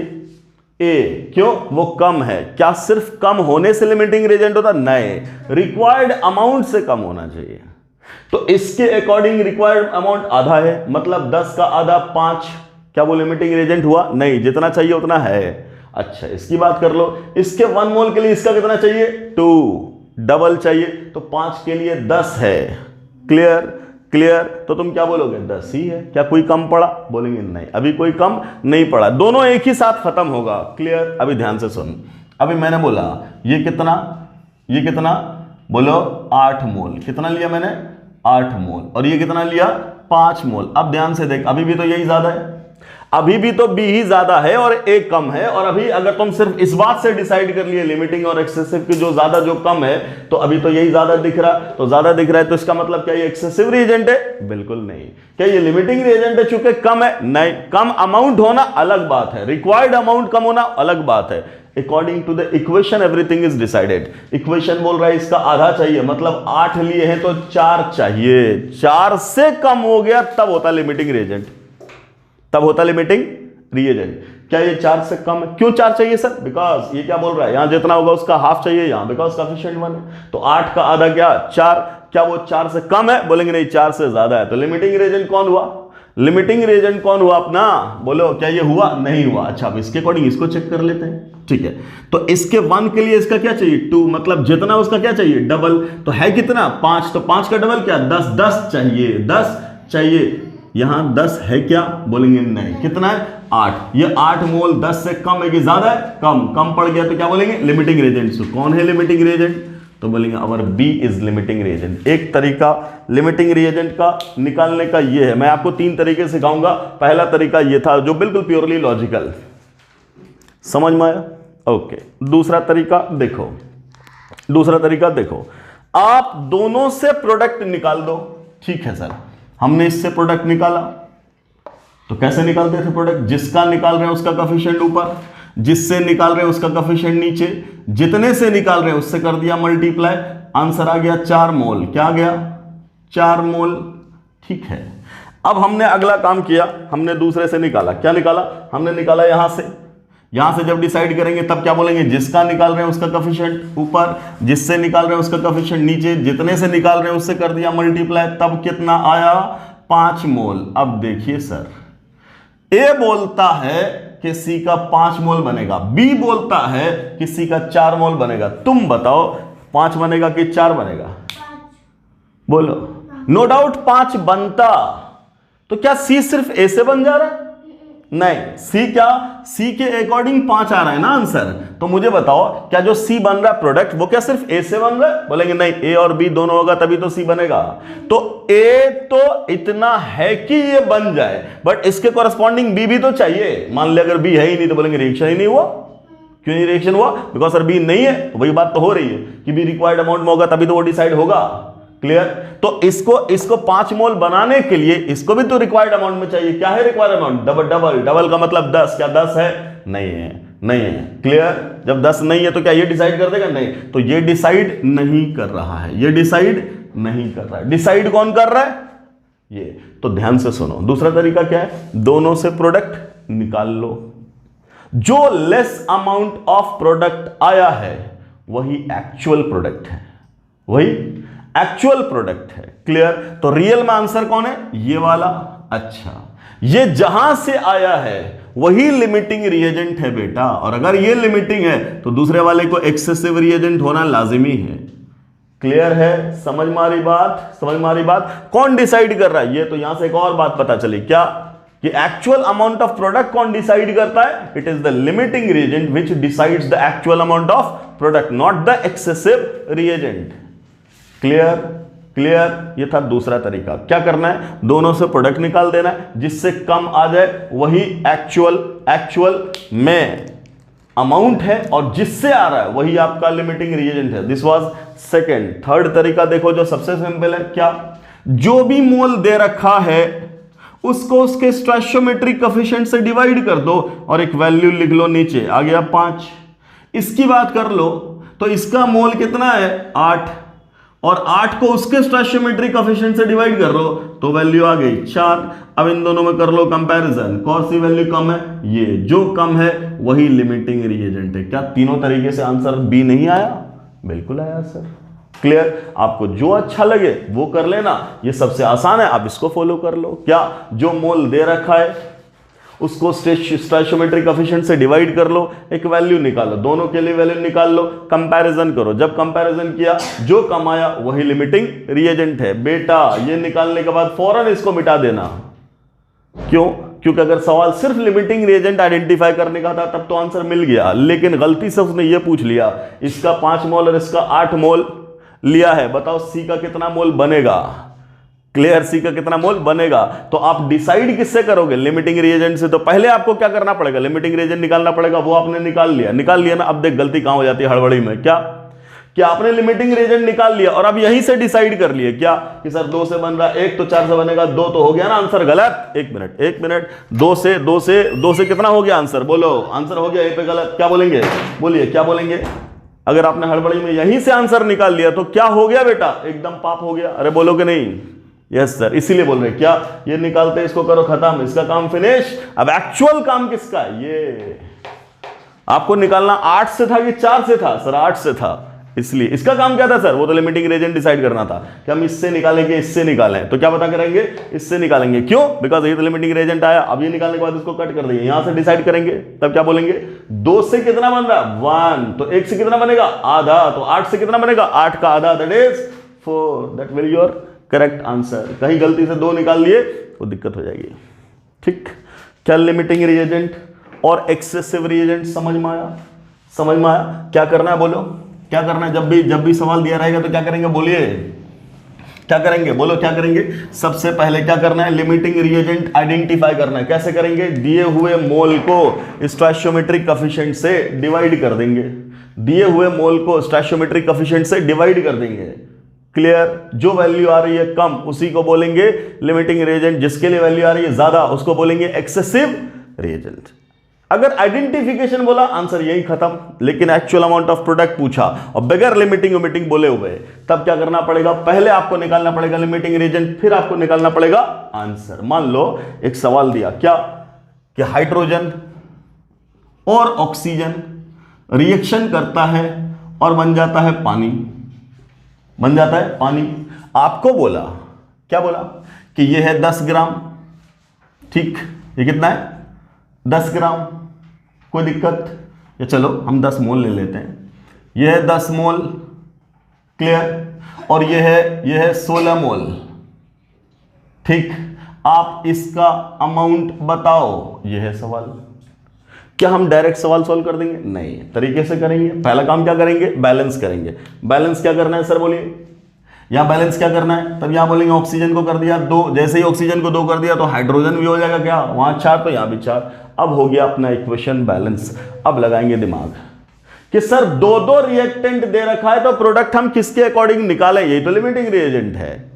ए, क्यों? वो कम है। क्या सिर्फ कम होने से लिमिटिंग रिएजेंट होता? नहीं, रिक्वायर्ड अमाउंट से कम होना चाहिए। तो इसके अकॉर्डिंग रिक्वायर्ड अमाउंट आधा है, मतलब 10 का आधा 5, क्या वो लिमिटिंग रिएजेंट हुआ? नहीं, जितना चाहिए उतना है। अच्छा, इसकी बात कर लो, इसके 1 मोल के लिए इसका कितना चाहिए? 2, डबल चाहिए, तो 5 के लिए 10 है। क्लियर? क्लियर? तो तुम क्या बोलोगे? 10 ही है। क्या कोई कम पड़ा? बोलेंगे नहीं, अभी कोई कम नहीं पड़ा, दोनों एक ही साथ खत्म होगा। क्लियर? अभी ध्यान से सुन, अभी मैंने बोला ये कितना, ये कितना, बोलो 8 मोल। कितना लिया मैंने? 8 मोल। और ये कितना लिया? 5 मोल। अब ध्यान से देख, अभी भी तो यही ज्यादा है, अभी भी तो बी ही ज्यादा है और ए कम है। और अभी अगर तुम सिर्फ इस बात से डिसाइड कर लिए लिमिटिंग और एक्सेसिव की, जो ज्यादा जो कम है, तो अभी तो यही ज्यादा दिख रहा, तो ज्यादा दिख रहा है, तो इसका मतलब क्या ये एक्सेसिव रिएजेंट है? बिल्कुल नहीं। क्या ये लिमिटिंग रिएजेंट है चूंकि कम है? नहीं, कम अमाउंट होना अलग बात है, रिक्वायर्ड अमाउंट कम होना अलग बात है। According to the equation everything is decided. Equation बोल रहा है इसका आधा चाहिए, मतलब 8 लिए हैं तो 4 चाहिए, 4 से कम हो गया तब होता लिमिटिंग रिएजेंट, तब होता लिमिटिंग रिएजेंट। क्या ये 4 से कम है? क्यों 4 चाहिए सर? बिकॉज ये क्या बोल रहा है, यहां जितना होगा उसका हाफ चाहिए यहां, बिकॉज कोएफिशिएंट 1 है। तो 8 का आधा क्या? 4। क्या वो 4 से कम है? बोलेंगे नहीं, 4 से ज्यादा है। तो लिमिटिंग रिएजेंट कौन हुआ? लिमिटिंग रिएजेंट कौन हुआ अपना? बोलो, क्या ये हुआ? नहीं हुआ। अच्छा, अब इसके अकॉर्डिंग इसको चेक कर लेते हैं। ठीक है, तो इसके 1 के लिए इसका क्या चाहिए? 2, मतलब जितना उसका क्या चाहिए? डबल। तो है कितना? 5, तो 5 का डबल क्या? 10, 10 चाहिए, 10 चाहिए। यहां 10 है क्या? बोलेंगे नहीं। कितना है? 8। ये 8 मोल 10 से कम है कि ज्यादा है? कम। कम पड़ गया तो क्या बोलेंगे? Limiting reagent. तो कौन है लिमिटिंग रिएजेंट? तो बोलेंगे अवर बी इज लिमिटिंग रिएजेंट। एक तरीका लिमिटिंग रिएजेंट का निकालने का ये है। मैं आपको 3 तरीके सिखाऊंगा। पहला तरीका ये था जो बिल्कुल प्योरली लॉजिकल, समझ में आया? ओके। दूसरा तरीका देखो, दूसरा तरीका देखो, आप दोनों से प्रोडक्ट निकाल दो। ठीक है सर, हमने इससे प्रोडक्ट निकाला, तो कैसे निकालते थे प्रोडक्ट? जिसका निकाल रहे हैं उसका कोएफिशिएंट ऊपर, जिससे निकाल रहे हैं उसका कोएफिशिएंट नीचे, जितने से निकाल रहे हैं उससे कर दिया मल्टीप्लाई, आंसर आ गया 4 मोल। क्या आ गया? 4 मोल। ठीक है, अब हमने अगला काम किया, हमने दूसरे से निकाला। क्या निकाला? हमने निकाला यहां से। यहां से जब डिसाइड करेंगे तब क्या बोलेंगे? जिसका निकाल रहे हैं उसका कोएफिशिएंट ऊपर, जिससे निकाल रहे हैं उसका कोएफिशिएंट नीचे, जितने से निकाल रहे हैं उससे कर दिया मल्टीप्लाई, तब कितना आया? 5 मोल। अब देखिए सर, ए बोलता है कि सी का 5 मोल बनेगा, बी बोलता है कि सी का 4 मोल बनेगा। तुम बताओ 5 बनेगा कि 4 बनेगा? 5। बोलो। नो डाउट 5 बनता। तो क्या सी सिर्फ ए से बन जा रहा है? नहीं, सी क्या? सी के अकॉर्डिंग 5 आ रहा है ना आंसर। तो मुझे बताओ, क्या जो सी बन रहा है प्रोडक्ट, वो क्या सिर्फ ए से बन रहा है? बोलेंगे नहीं, ए और बी दोनों होगा तभी तो सी बनेगा। तो ए तो इतना है कि ये बन जाए, बट इसके कॉरेस्पॉन्डिंग बी भी तो चाहिए। मान लिया अगर बी है ही नहीं तो बोलेंगे रिएक्शन ही नहीं हुआ। क्यों नहीं रिएक्शन हुआ? बिकॉज सर बी नहीं है। तो वही बात तो हो रही है कि बी रिक्वायर्ड अमाउंट में होगा तभी तो वो डिसाइड होगा। क्लियर? तो इसको 5 मोल बनाने के लिए इसको भी तो रिक्वायर्ड अमाउंट में चाहिए। क्या है required amount? Double double. Double का मतलब 10। क्या 10 है? नहीं है, नहीं है। क्लियर? जब 10 नहीं है तो क्या ये डिसाइड कर देगा? नहीं। तो ये डिसाइड नहीं कर रहा है, ये डिसाइड नहीं कर रहा है। डिसाइड कौन कर रहा है? ये। तो ध्यान से सुनो, दूसरा तरीका क्या है? दोनों से प्रोडक्ट निकाल लो। जो लेस अमाउंट ऑफ प्रोडक्ट आया है वही एक्चुअल प्रोडक्ट है, वही एक्चुअल प्रोडक्ट है। क्लियर? तो रियल में आंसर कौन है? ये वाला। अच्छा, ये जहां से आया है वही लिमिटिंग रिएजेंट है बेटा। और अगर ये लिमिटिंग है तो दूसरे वाले को एक्सेसिव रिएजेंट होना लाजिमी है। क्लियर है? समझ मारी बात? समझ मारी बात? कौन डिसाइड कर रहा है? ये तो यहां से एक और बात पता चली। क्या? कि एक्चुअल अमाउंट ऑफ प्रोडक्ट कौन डिसाइड करता है? It is the limiting reagent which decides the actual amount of product, not the excessive reagent. Clear? Clear? ये था दूसरा तरीका। क्या करना है? दोनों से प्रोडक्ट निकाल देना है, जिससे कम आ जाए वही एक्चुअल में अमाउंट है, और जिससे आ रहा है वही आपका लिमिटिंग रिएजेंट है। This was second. थर्ड तरीका देखो जो सबसे सिंपल है। क्या? जो भी मोल दे रखा है उसको उसके स्टोइचियोमेट्रिक कोएफिशिएंट से डिवाइड कर दो और एक वैल्यू लिख लो नीचे। आ गया 5। इसकी बात कर लो तो इसका मोल कितना है? 8। और 8 को उसके स्टोइचियोमेट्रिक कोएफिशिएंट से डिवाइड कर लो तो वैल्यू आ गई 4। अब इन दोनों में कर लो कंपैरिजन, कौन सी वैल्यू कम है, ये जो कम है वही लिमिटिंग रिएजेंट है। क्या तीनों तरीके से आंसर बी नहीं आया? बिल्कुल आया सर। क्लियर? आपको जो अच्छा लगे वो कर लेना, ये सबसे आसान है, आप इसको फॉलो कर लो। क्या जो मोल दे रखा है उसको स्टोइचियोमेट्रिक कोएफिशिएंट से डिवाइड कर लो, एक वैल्यू निकालो, दोनों के लिए वैल्यू निकाल लो, कंपैरिजन करो, जब कंपैरिजन किया जो कम आया वही लिमिटिंग रिएजेंट है। बेटा ये निकालने के बाद फौरन इसको मिटा देना। क्यों? क्योंकि अगर सवाल सिर्फ लिमिटिंग रिएजेंट आइडेंटिफाई करने का था तब तो आंसर मिल गया, लेकिन गलती से उसने ये पूछ लिया इसका 5 मोल और इसका 8 मोल लिया है, बताओ सी का कितना मोल बनेगा। क्लियर? सी का कितना मोल बनेगा। तो आप डिसाइड किससे करोगे? लिमिटिंग रिएजेंट से। तो पहले आपको क्या करना पड़ेगा? लिमिटिंग रिएजेंट निकालना पड़ेगा, वो आपने निकाल लिया ना। अब देख गलती कहां हो जाती है हड़बड़ी में। क्या आपने लिमिटिंग रिएजेंट निकाल लिया और अब यहीं से डिसाइड कर लिए क्या कि सर 2 से बन रहा है, 1 तो 4 से बनेगा, 2 तो हो गया ना आंसर। गलत। एक मिनट 2 से कितना हो गया आंसर? बोलो आंसर हो गया, ए पे गलत। क्या बोलेंगे? बोलिए क्या बोलेंगे? अगर आपने हड़बड़ी में यहीं से आंसर निकाल लिया तो क्या हो गया बेटा? एकदम पाप हो गया। अरे बोलोगे नहीं? यस सर, इसीलिए बोल रहे क्या ये निकालते, इसको करो खत्म, इसका काम फिनिश। अब एक्चुअल काम किसका है? ये आपको निकालना 8 से था कि 4 से था? सर 8 से था, इसलिए इसका काम क्या था सर? वो तो लिमिटिंग रिएजेंट डिसाइड करना था कि हम इससे निकालेंगे इससे निकालें। तो क्या पता करेंगे? इससे निकालेंगे। क्यों? बिकॉज ये तो लिमिटिंग रिएजेंट आया। अब ये निकालने के बाद इसको कट कर देंगे, यहां से डिसाइड करेंगे। तब क्या बोलेंगे? 2 से कितना बन रहा है? 1। तो 1 से कितना बनेगा? आधा। तो 8 से कितना बनेगा? 8 का आधा, that is 4। That will your correct answer. कहीं गलती से 2 निकाल लिए तो दिक्कत हो जाएगी। ठीक? क्या लिमिटिंग रिएजेंट और एक्सेसिव रिएजेंट समझ में आया? समझ में आया? क्या करना है बोलो? क्या करना है? जब भी सवाल दिया रहेगा तो क्या करेंगे? बोलिए क्या करेंगे? बोलो क्या करेंगे? सबसे पहले क्या करना है? लिमिटिंग रिएजेंट आइडेंटिफाई करना है। कैसे करेंगे? दिए हुए मोल को स्टोइचियोमेट्रिक कोएफिशिएंट से डिवाइड कर देंगे। दिए हुए मोल को स्टोइचियोमेट्रिक कोएफिशिएंट से डिवाइड कर देंगे। क्लियर? जो वैल्यू आ रही है कम उसी को बोलेंगे लिमिटिंग रिएजेंट, जिसके लिए वैल्यू आ रही है ज्यादा उसको बोलेंगे एक्सेसिव रिएजेंट। अगर आइडेंटिफिकेशन बोला आंसर यही खत्म, लेकिन एक्चुअल अमाउंट ऑफ प्रोडक्ट पूछा और बगैर लिमिटिंग बोले हुए, तब क्या करना पड़ेगा? पहले आपको निकालना पड़ेगा लिमिटिंग रिएजेंट, फिर आपको निकालना पड़ेगा आंसर। मान लो एक सवाल दिया क्या कि हाइड्रोजन और ऑक्सीजन रिएक्शन करता है और बन जाता है पानी। बन जाता है पानी। आपको बोला, क्या बोला कि यह है 10 ग्राम। ठीक, ये कितना है? 10 ग्राम। कोई दिक्कत? या चलो हम 10 मोल ले लेते हैं। यह है 10 मोल। क्लियर? और यह है 16 मोल। ठीक, आप इसका अमाउंट बताओ। यह है सवाल। क्या हम डायरेक्ट सवाल सॉल्व कर देंगे? नहीं, तरीके से करेंगे। पहला काम क्या करेंगे? बैलेंस करेंगे। बैलेंस क्या करना है सर? बोलिए यहां बैलेंस क्या करना है? तब यहां बोलेंगे ऑक्सीजन को कर दिया 2, जैसे ही ऑक्सीजन को 2 कर दिया तो हाइड्रोजन भी हो जाएगा। क्या वहां 4 तो यहां भी 4। अब हो गया अपना इक्वेशन बैलेंस। अब लगाएंगे दिमाग कि सर 2 रिएक्टेंट दे रखा है तो प्रोडक्ट हम किसके अकॉर्डिंग निकालें? यही तो लिमिटिंग रिएजेंट है।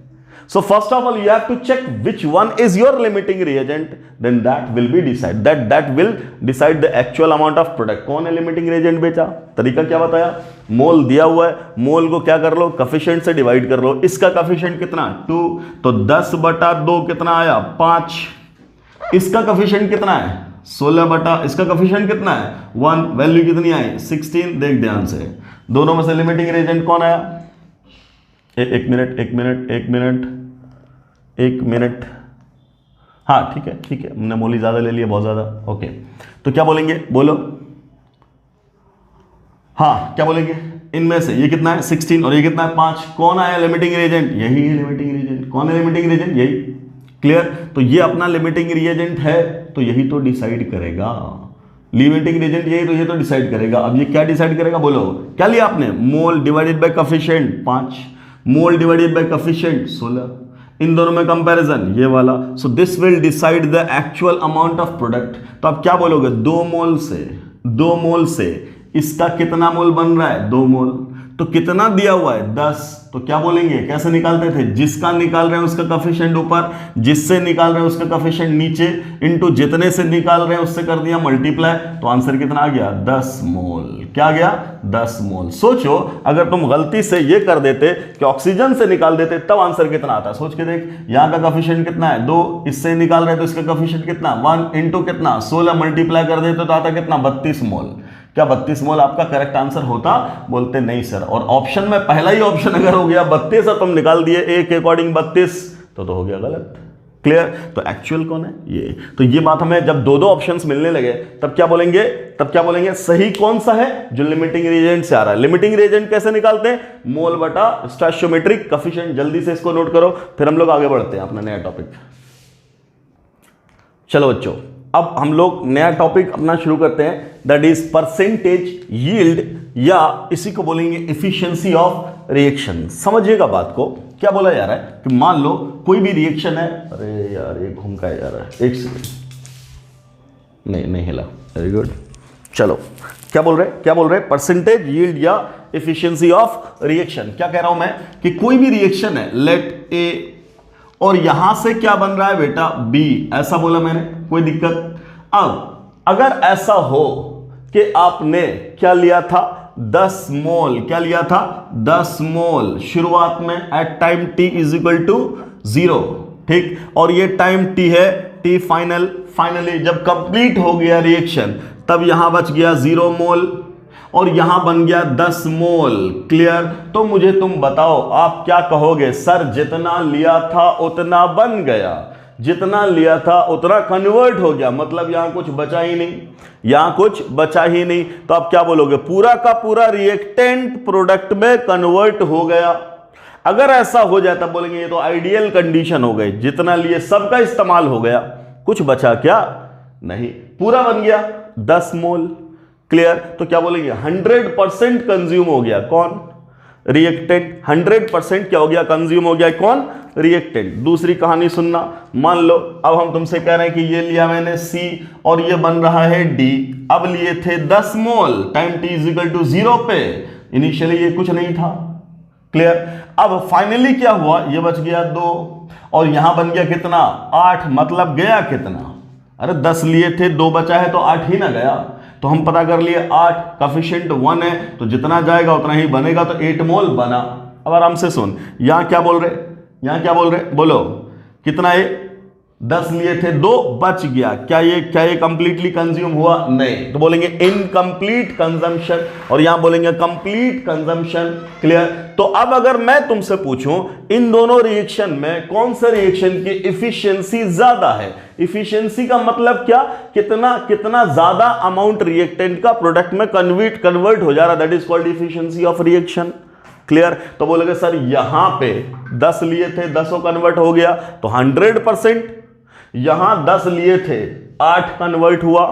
So first of all you have to check which one is your limiting reagent, then that will be decide that will decide the actual amount of product। कौन है limiting reagent बेचा? तरीका क्या बताया? मोल दिया हुआ है, मोल को क्या कर लो? कोएफिशिएंट से डिवाइड कर लो। इसका कोएफिशिएंट कितना? 2। तो 10/2 कितना आया? 5। इसका कोएफिशिएंट कितना है? 16 इसका कोएफिशिएंट कितना है? 1। वैल्यू कितनी आई? 16। देख ध्यान से, दोनों में से लिमिटिंग रिएजेंट कौन आया? एक मिनट। हाँ ठीक है, हमने मोली ज्यादा ले लिया, बहुत ज्यादा। ओके, तो क्या बोलेंगे? बोलो। हाँ क्या बोलेंगे? इनमें से ये कितना है? 16 और ये कितना है? 5। कौन आया लिमिटिंग रिएजेंट? यही है लिमिटिंग रिएजेंट। कौन है लिमिटिंग रिएजेंट? यही। क्लियर? तो ये अपना लिमिटिंग रिएजेंट है तो यही तो डिसाइड करेगा। लिमिटिंग रिएजेंट यही तो, ये तो डिसाइड करेगा। अब ये क्या डिसाइड करेगा? बोलो क्या लिया आपने? मोल divided by coefficient 5, mole divided by coefficient 16। इन दोनों में कंपैरिजन ये वाला। So this will decide the actual amount of product. तो आप क्या बोलोगे? 2 मोल से इसका कितना मोल बन रहा है? 2 मोल। तो कितना दिया हुआ है 10, तो क्या बोलेंगे, कैसे निकालते थे, जिसका निकाल रहे हैं उसका कोएफिशिएंट ऊपर, जिससे निकाल रहे हैं उसका कोएफिशिएंट नीचे, इनटू जितने से निकाल रहे हैं उससे कर दिया मल्टीप्लाई, तो आंसर कितना आ गया 10 मोल। क्या आ गया 10 मोल। सोचो अगर तुम गलती से ये कर देते कि ऑक्सीजन से निकाल देते तब आंसर कितना आता, सोच के देख। यहां का कोएफिशिएंट कितना है 2, इससे निकाल रहे हैं तो इसका कोएफिशिएंट कितना 1 इंटू कितना 16 मल्टीप्लाई कर देते तो आता कितना 32 मोल। क्या 32 मोल आपका करेक्ट आंसर होता? बोलते नहीं सर। और ऑप्शन में पहला ही ऑप्शन अगर हो गया 32 और तुम निकाल दिए ए के अकॉर्डिंग 32 तो हो गया गलत। क्लियर? तो एक्चुअल कौन है ये? तो ये बात हमें जब दो ऑप्शंस मिलने लगे तब क्या बोलेंगे, सही कौन सा है जो लिमिटिंग रिएजेंट से आ रहा है। लिमिटिंग रिएजेंट कैसे निकालते हैं? मोल बटा स्टोइचियोमेट्रिक कोएफिशिएंट। जल्दी से इसको नोट करो, फिर हम लोग आगे बढ़ते हैं अपना नया टॉपिक। चलो बच्चों, अब हम लोग नया टॉपिक अपना शुरू करते हैं, दैट इज परसेंटेज यील्ड, या इसी को बोलेंगे एफिशिएंसी ऑफ रिएक्शन। समझिएगा बात को, क्या बोला जा रहा है कि मान लो कोई भी रिएक्शन है, अरे यार ये घूम का जा रहा है, एक सेकंड, नहीं हिला, वेरी गुड। चलो क्या बोल रहे हैं परसेंटेज यील्ड या एफिशिएंसी ऑफ रिएक्शन। क्या कह रहा हूं मैं कि कोई भी रिएक्शन है, लेट ए, और यहां से क्या बन रहा है बेटा बी, ऐसा बोला मैंने, कोई दिक्कत। अब अगर ऐसा हो कि आपने क्या लिया था 10 मोल, क्या लिया था 10 मोल शुरुआत में at time t is equal to 0, ठीक, और ये टाइम t है t फाइनली जब कंप्लीट हो गया रिएक्शन तब यहां बच गया 0 मोल और यहां बन गया 10 मोल। क्लियर? तो मुझे तुम बताओ आप क्या कहोगे, सर जितना लिया था उतना बन गया, जितना लिया था उतना कन्वर्ट हो गया, मतलब यहां कुछ बचा ही नहीं, तो आप क्या बोलोगे, पूरा का पूरा रिएक्टेंट प्रोडक्ट में कन्वर्ट हो गया। अगर ऐसा हो जाए तब बोलेंगे ये तो आइडियल कंडीशन हो गई, जितना लिए सबका इस्तेमाल हो गया, कुछ बचा क्या? नहीं, पूरा बन गया 10 मोल। क्लियर? तो क्या बोलेंगे 100% कंज्यूम हो गया, कौन? रिएक्टेंट। 100% क्या हो गया? कंज्यूम हो गया, कौन? रिएक्टेंट। दूसरी कहानी सुनना, मान लो अब हम तुमसे कह रहे हैं कि ये लिया मैंने C और ये बन रहा है D, अब लिए थे 10 mole time t is equal to 0 पे, इनिशियली ये कुछ नहीं था। क्लियर? अब फाइनली क्या हुआ, ये बच गया 2 और यहां बन गया कितना 8, मतलब गया कितना, अरे 10 लिए थे 2 बचा है तो 8 ही ना गया, तो हम पता कर लिए 8, कोएफिशिएंट 1 है तो जितना जाएगा उतना ही बनेगा, तो 8 मोल बना। अब आराम से सुन, यहां क्या बोल रहे, बोलो कितना है, 10 लिए थे 2 बच गया, क्या ये कंप्लीटली कंज्यूम हुआ? नहीं, तो बोलेंगे इनकम्प्लीट कंजम्पशन, और यहां बोलेंगे कंप्लीट कंजम्पशन। क्लियर? तो अब अगर मैं तुमसे पूछूं इन दोनों रिएक्शन में कौन से रिएक्शन की एफिशिएंसी ज्यादा है, एफिशिएंसी का मतलब क्या, कितना ज्यादा अमाउंट रिएक्टेंट का प्रोडक्ट में कन्वर्ट हो जा रहा, that is called efficiency of reaction. Clear? तो बोलेंगे सर यहां पे 10 लिए थे 10 कन्वर्ट हो गया तो 100%, यहां 10 लिए थे 8 कन्वर्ट हुआ।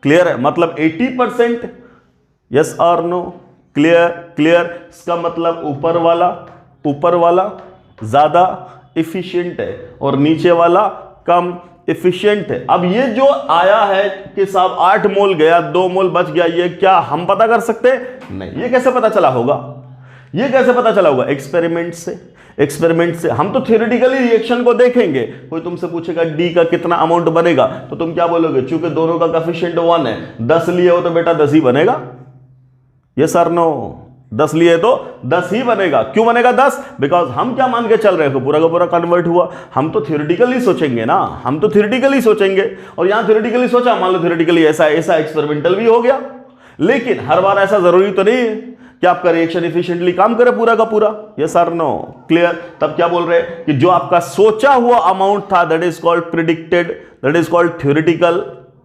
क्लियर है? मतलब 80%। यस और नो? क्लियर? इसका मतलब ऊपर वाला ज्यादा इफिशिएंट है और नीचे वाला कम इफिशिएंट है। अब ये जो आया है कि साहब 8 मोल गया 2 मोल बच गया, ये क्या हम पता कर सकते हैं? नहीं। ये कैसे पता चला होगा? एक्सपेरिमेंट से हम तो थ्योरेटिकली रिएक्शन को देखेंगे। कोई तुमसे पूछेगा डी का कितना अमाउंट बनेगा तो तुम क्या बोलोगे, चूंकि दोनों का कोएफिशिएंट 1 है, 10 लिए हो तो बेटा 10 ही बनेगा। यस और नो? 10 लिए तो 10 ही बनेगा। क्यों बनेगा 10? बिकॉज हम क्या मान के चल रहे हो, पूरा का पूरा कन्वर्ट हुआ। हम तो थ्योरेटिकली सोचेंगे ना, और यहां थ्योरेटिकली सोचा, मान लो थ्योरेटिकली ऐसा एक्सपेरिमेंटल भी हो गया, लेकिन हर बार ऐसा जरूरी तो नहीं है कि आपका रिएक्शन एफिशिएंटली काम करे पूरा का पूरा। यस और नो? क्लियर? तब क्या बोल रहे हैं कि जो आपका सोचा हुआ अमाउंट था that is called predicted, that is called theoretical.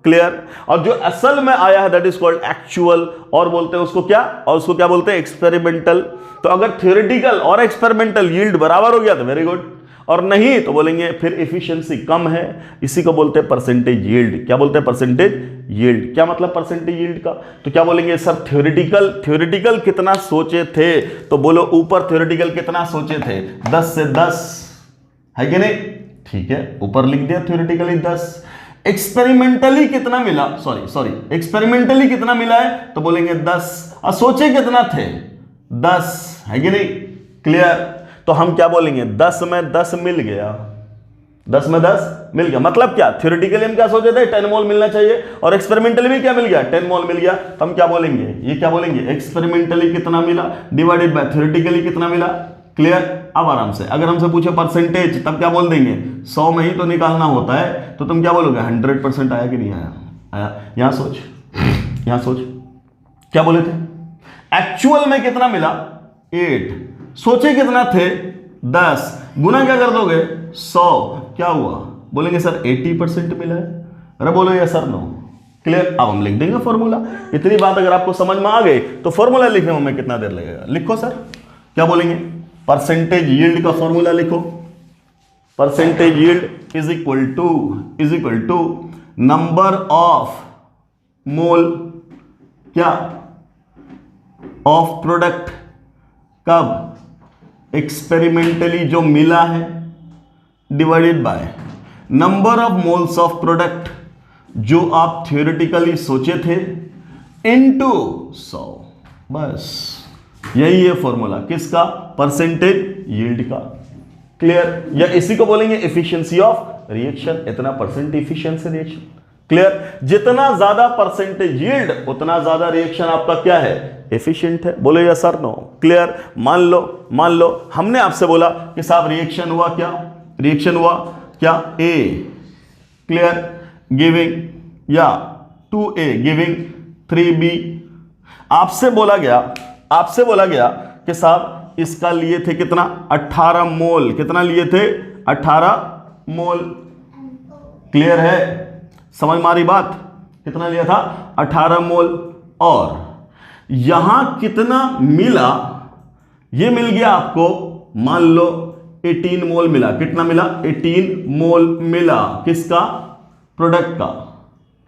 Clear? और जो असल में आया है दैट इज कॉल्ड एक्चुअल, और बोलते हैं उसको क्या, बोलते हैं एक्सपेरिमेंटल। तो अगर थ्योरेटिकल और एक्सपेरिमेंटल यील्ड बराबर हो गया तो वेरी गुड, और नहीं तो बोलेंगे फिर एफिशिएंसी कम है, इसी को बोलते हैं परसेंटेज यील्ड। क्या बोलते हैं? Percentage yield. क्या मतलब परसेंटेज यील्ड का? तो क्या बोलेंगे सर थ्योरेटिकल कितना सोचे थे, तो बोलो ऊपर थ्योरेटिकल कितना सोचे थे, 10 से 10 है कि नहीं? ठीक है, ऊपर लिख दिया थ्योरेटिकली 10। एक्सपेरिमेंटली कितना मिला, एक्सपेरिमेंटली कितना मिला है, तो बोलेंगे 10। और सोचे कितना थे, 10 है कि नहीं? क्लियर? तो हम क्या बोलेंगे, 10 में 10 मिल गया, 10 में 10 मिल गया। मतलब क्या, थ्योरेटिकली हम क्या सोचे थे, 10 मोल मिलना चाहिए, और एक्सपेरिमेंटली भी क्या मिल गया, 10 मोल मिल गया। तो हम क्या बोलेंगे, ये क्या बोलेंगे, एक्सपेरिमेंटली कितना मिला डिवाइडेड बाय थ्योरेटिकली कितना मिला। क्लियर? अब आराम से अगर हमसे पूछे परसेंटेज, तब क्या बोल देंगे, 100 में ही तो निकालना होता है, तो तुम क्या बोलोगे, 100% आया कि नहीं आया? आया। यहां सोच, यहां सोच, क्या बोले थे, एक्चुअल में कितना मिला, 8, सोचे कितना थे, 10, गुना क्या कर दोगे, 100, क्या हुआ, बोलेंगे सर 80% मिला है। अरे बोलो या सर नो। क्लियर? अब हम लिख देंगे फॉर्मूला। इतनी बात अगर आपको समझ में आ गई तो फॉर्मूला लिखने में हमें कितना देर लगेगा, लिखो सर। क्या बोलेंगे, परसेंटेज यील्ड का फॉर्मूला लिखो। Percentage yield is equal to number of mole क्या ऑफ प्रोडक्ट, कब, एक्सपेरिमेंटली जो मिला है, divided by number of moles of product जो आप थ्योरेटिकली सोचे थे, इनटू 100। बस यही है फॉर्मूला किसका, परसेंटेज यील्ड का। क्लियर? या इसी को बोलेंगे एफिशिएंसी ऑफ रिएक्शन, इतना परसेंट एफिशिएंसी रिएक्शन। क्लियर? जितना ज्यादा परसेंटेज यील्ड उतना ज्यादा रिएक्शन आपका क्या है, एफिशिएंट है। बोले या सर नो। क्लियर? मान लो हमने आपसे बोला कि साहब रिएक्शन हुआ क्या, रिएक्शन हुआ क्या, ए। क्लियर? गिविंग या 2A गिविंग 3B। आपसे बोला गया कि साहब इसका लिए थे कितना, 18 मोल। कितना लिए थे, 18 मोल। क्लियर है? समझ मारी बात, कितना लिया था, 18 मोल। और यहां कितना मिला, ये मिल गया आपको, मान लो 18 मोल मिला। कितना मिला, 18 मोल मिला, किसका, प्रोडक्ट का।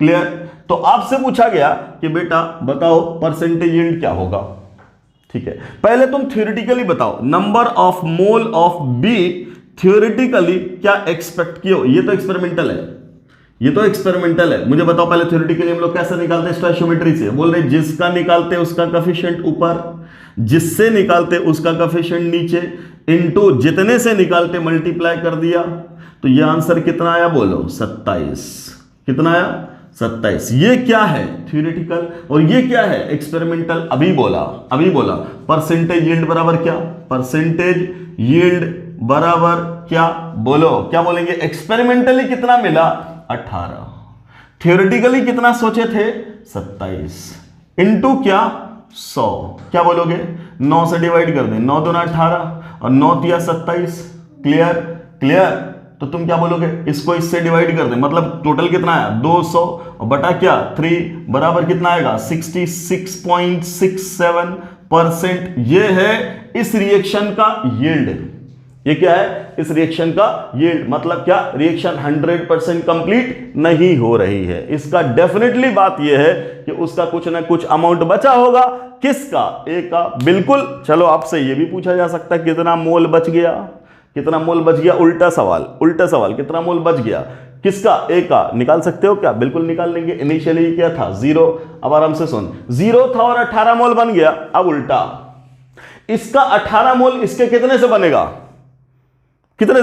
क्लियर? तो आपसे पूछा गया कि बेटा बताओ परसेंटेज यील्ड क्या होगा। ठीक है, पहले तुम थ्योरेटिकली बताओ, number of mole of B theoretically क्या एक्सपेक्ट किए हो। ये तो एक्सपेरिमेंटल है, मुझे बताओ पहले थ्योरेटिकली हम लोग कैसे निकालते हैं, स्टोइचियोमेट्री से। बोल रहे जिसका निकालते उसका कोएफिशिएंट ऊपर, जिससे निकालते उसका कोएफिशिएंट नीचे, इनटू जितने से निकालते मल्टीप्लाई कर दिया। तो ये आंसर कितना आया, बोलो 27। कितना आया, 27। ये क्या है, थ्योरेटिकल, और ये क्या है, एक्सपेरिमेंटल। अभी बोला परसेंटेज यील्ड बराबर क्या, परसेंटेज यील्ड बराबर क्या, बोलो क्या बोलेंगे, एक्सपेरिमेंटली कितना मिला, 18, थ्योरेटिकली कितना सोचे थे, 27, इनटू क्या, 100। क्या बोलोगे, 9 से डिवाइड कर दें, 9 दूना 18 और 9 तिया 27। क्लियर? तो तुम क्या बोलोगे, इसको इससे डिवाइड कर दें, मतलब टोटल कितना आया, 200 और बटा क्या, 3 बराबर कितना आएगा, 66.67%। ये है इस रिएक्शन का यील्ड। ये क्या है, इस रिएक्शन का यील्ड। मतलब क्या, रिएक्शन 100% कंप्लीट नहीं हो रही है। इसका डेफिनेटली बात यह है कि उसका कुछ ना कुछ अमाउंट बचा होगा। किसका, ए का। बिल्कुल। चलो आपसे यह भी पूछा जा सकता है कितना मोल बच गया, कितना मोल बच गया। उल्टा सवाल कितना मोल बच गया, किसका, ए का। निकाल सकते हो क्या, बिल्कुल निकाल लेंगे। इनिशियली क्या था, 0। अब आराम से सुन, 0 था और 18 मोल बन गया। अब उल्टा, इसका 18 मोल इसके कितने से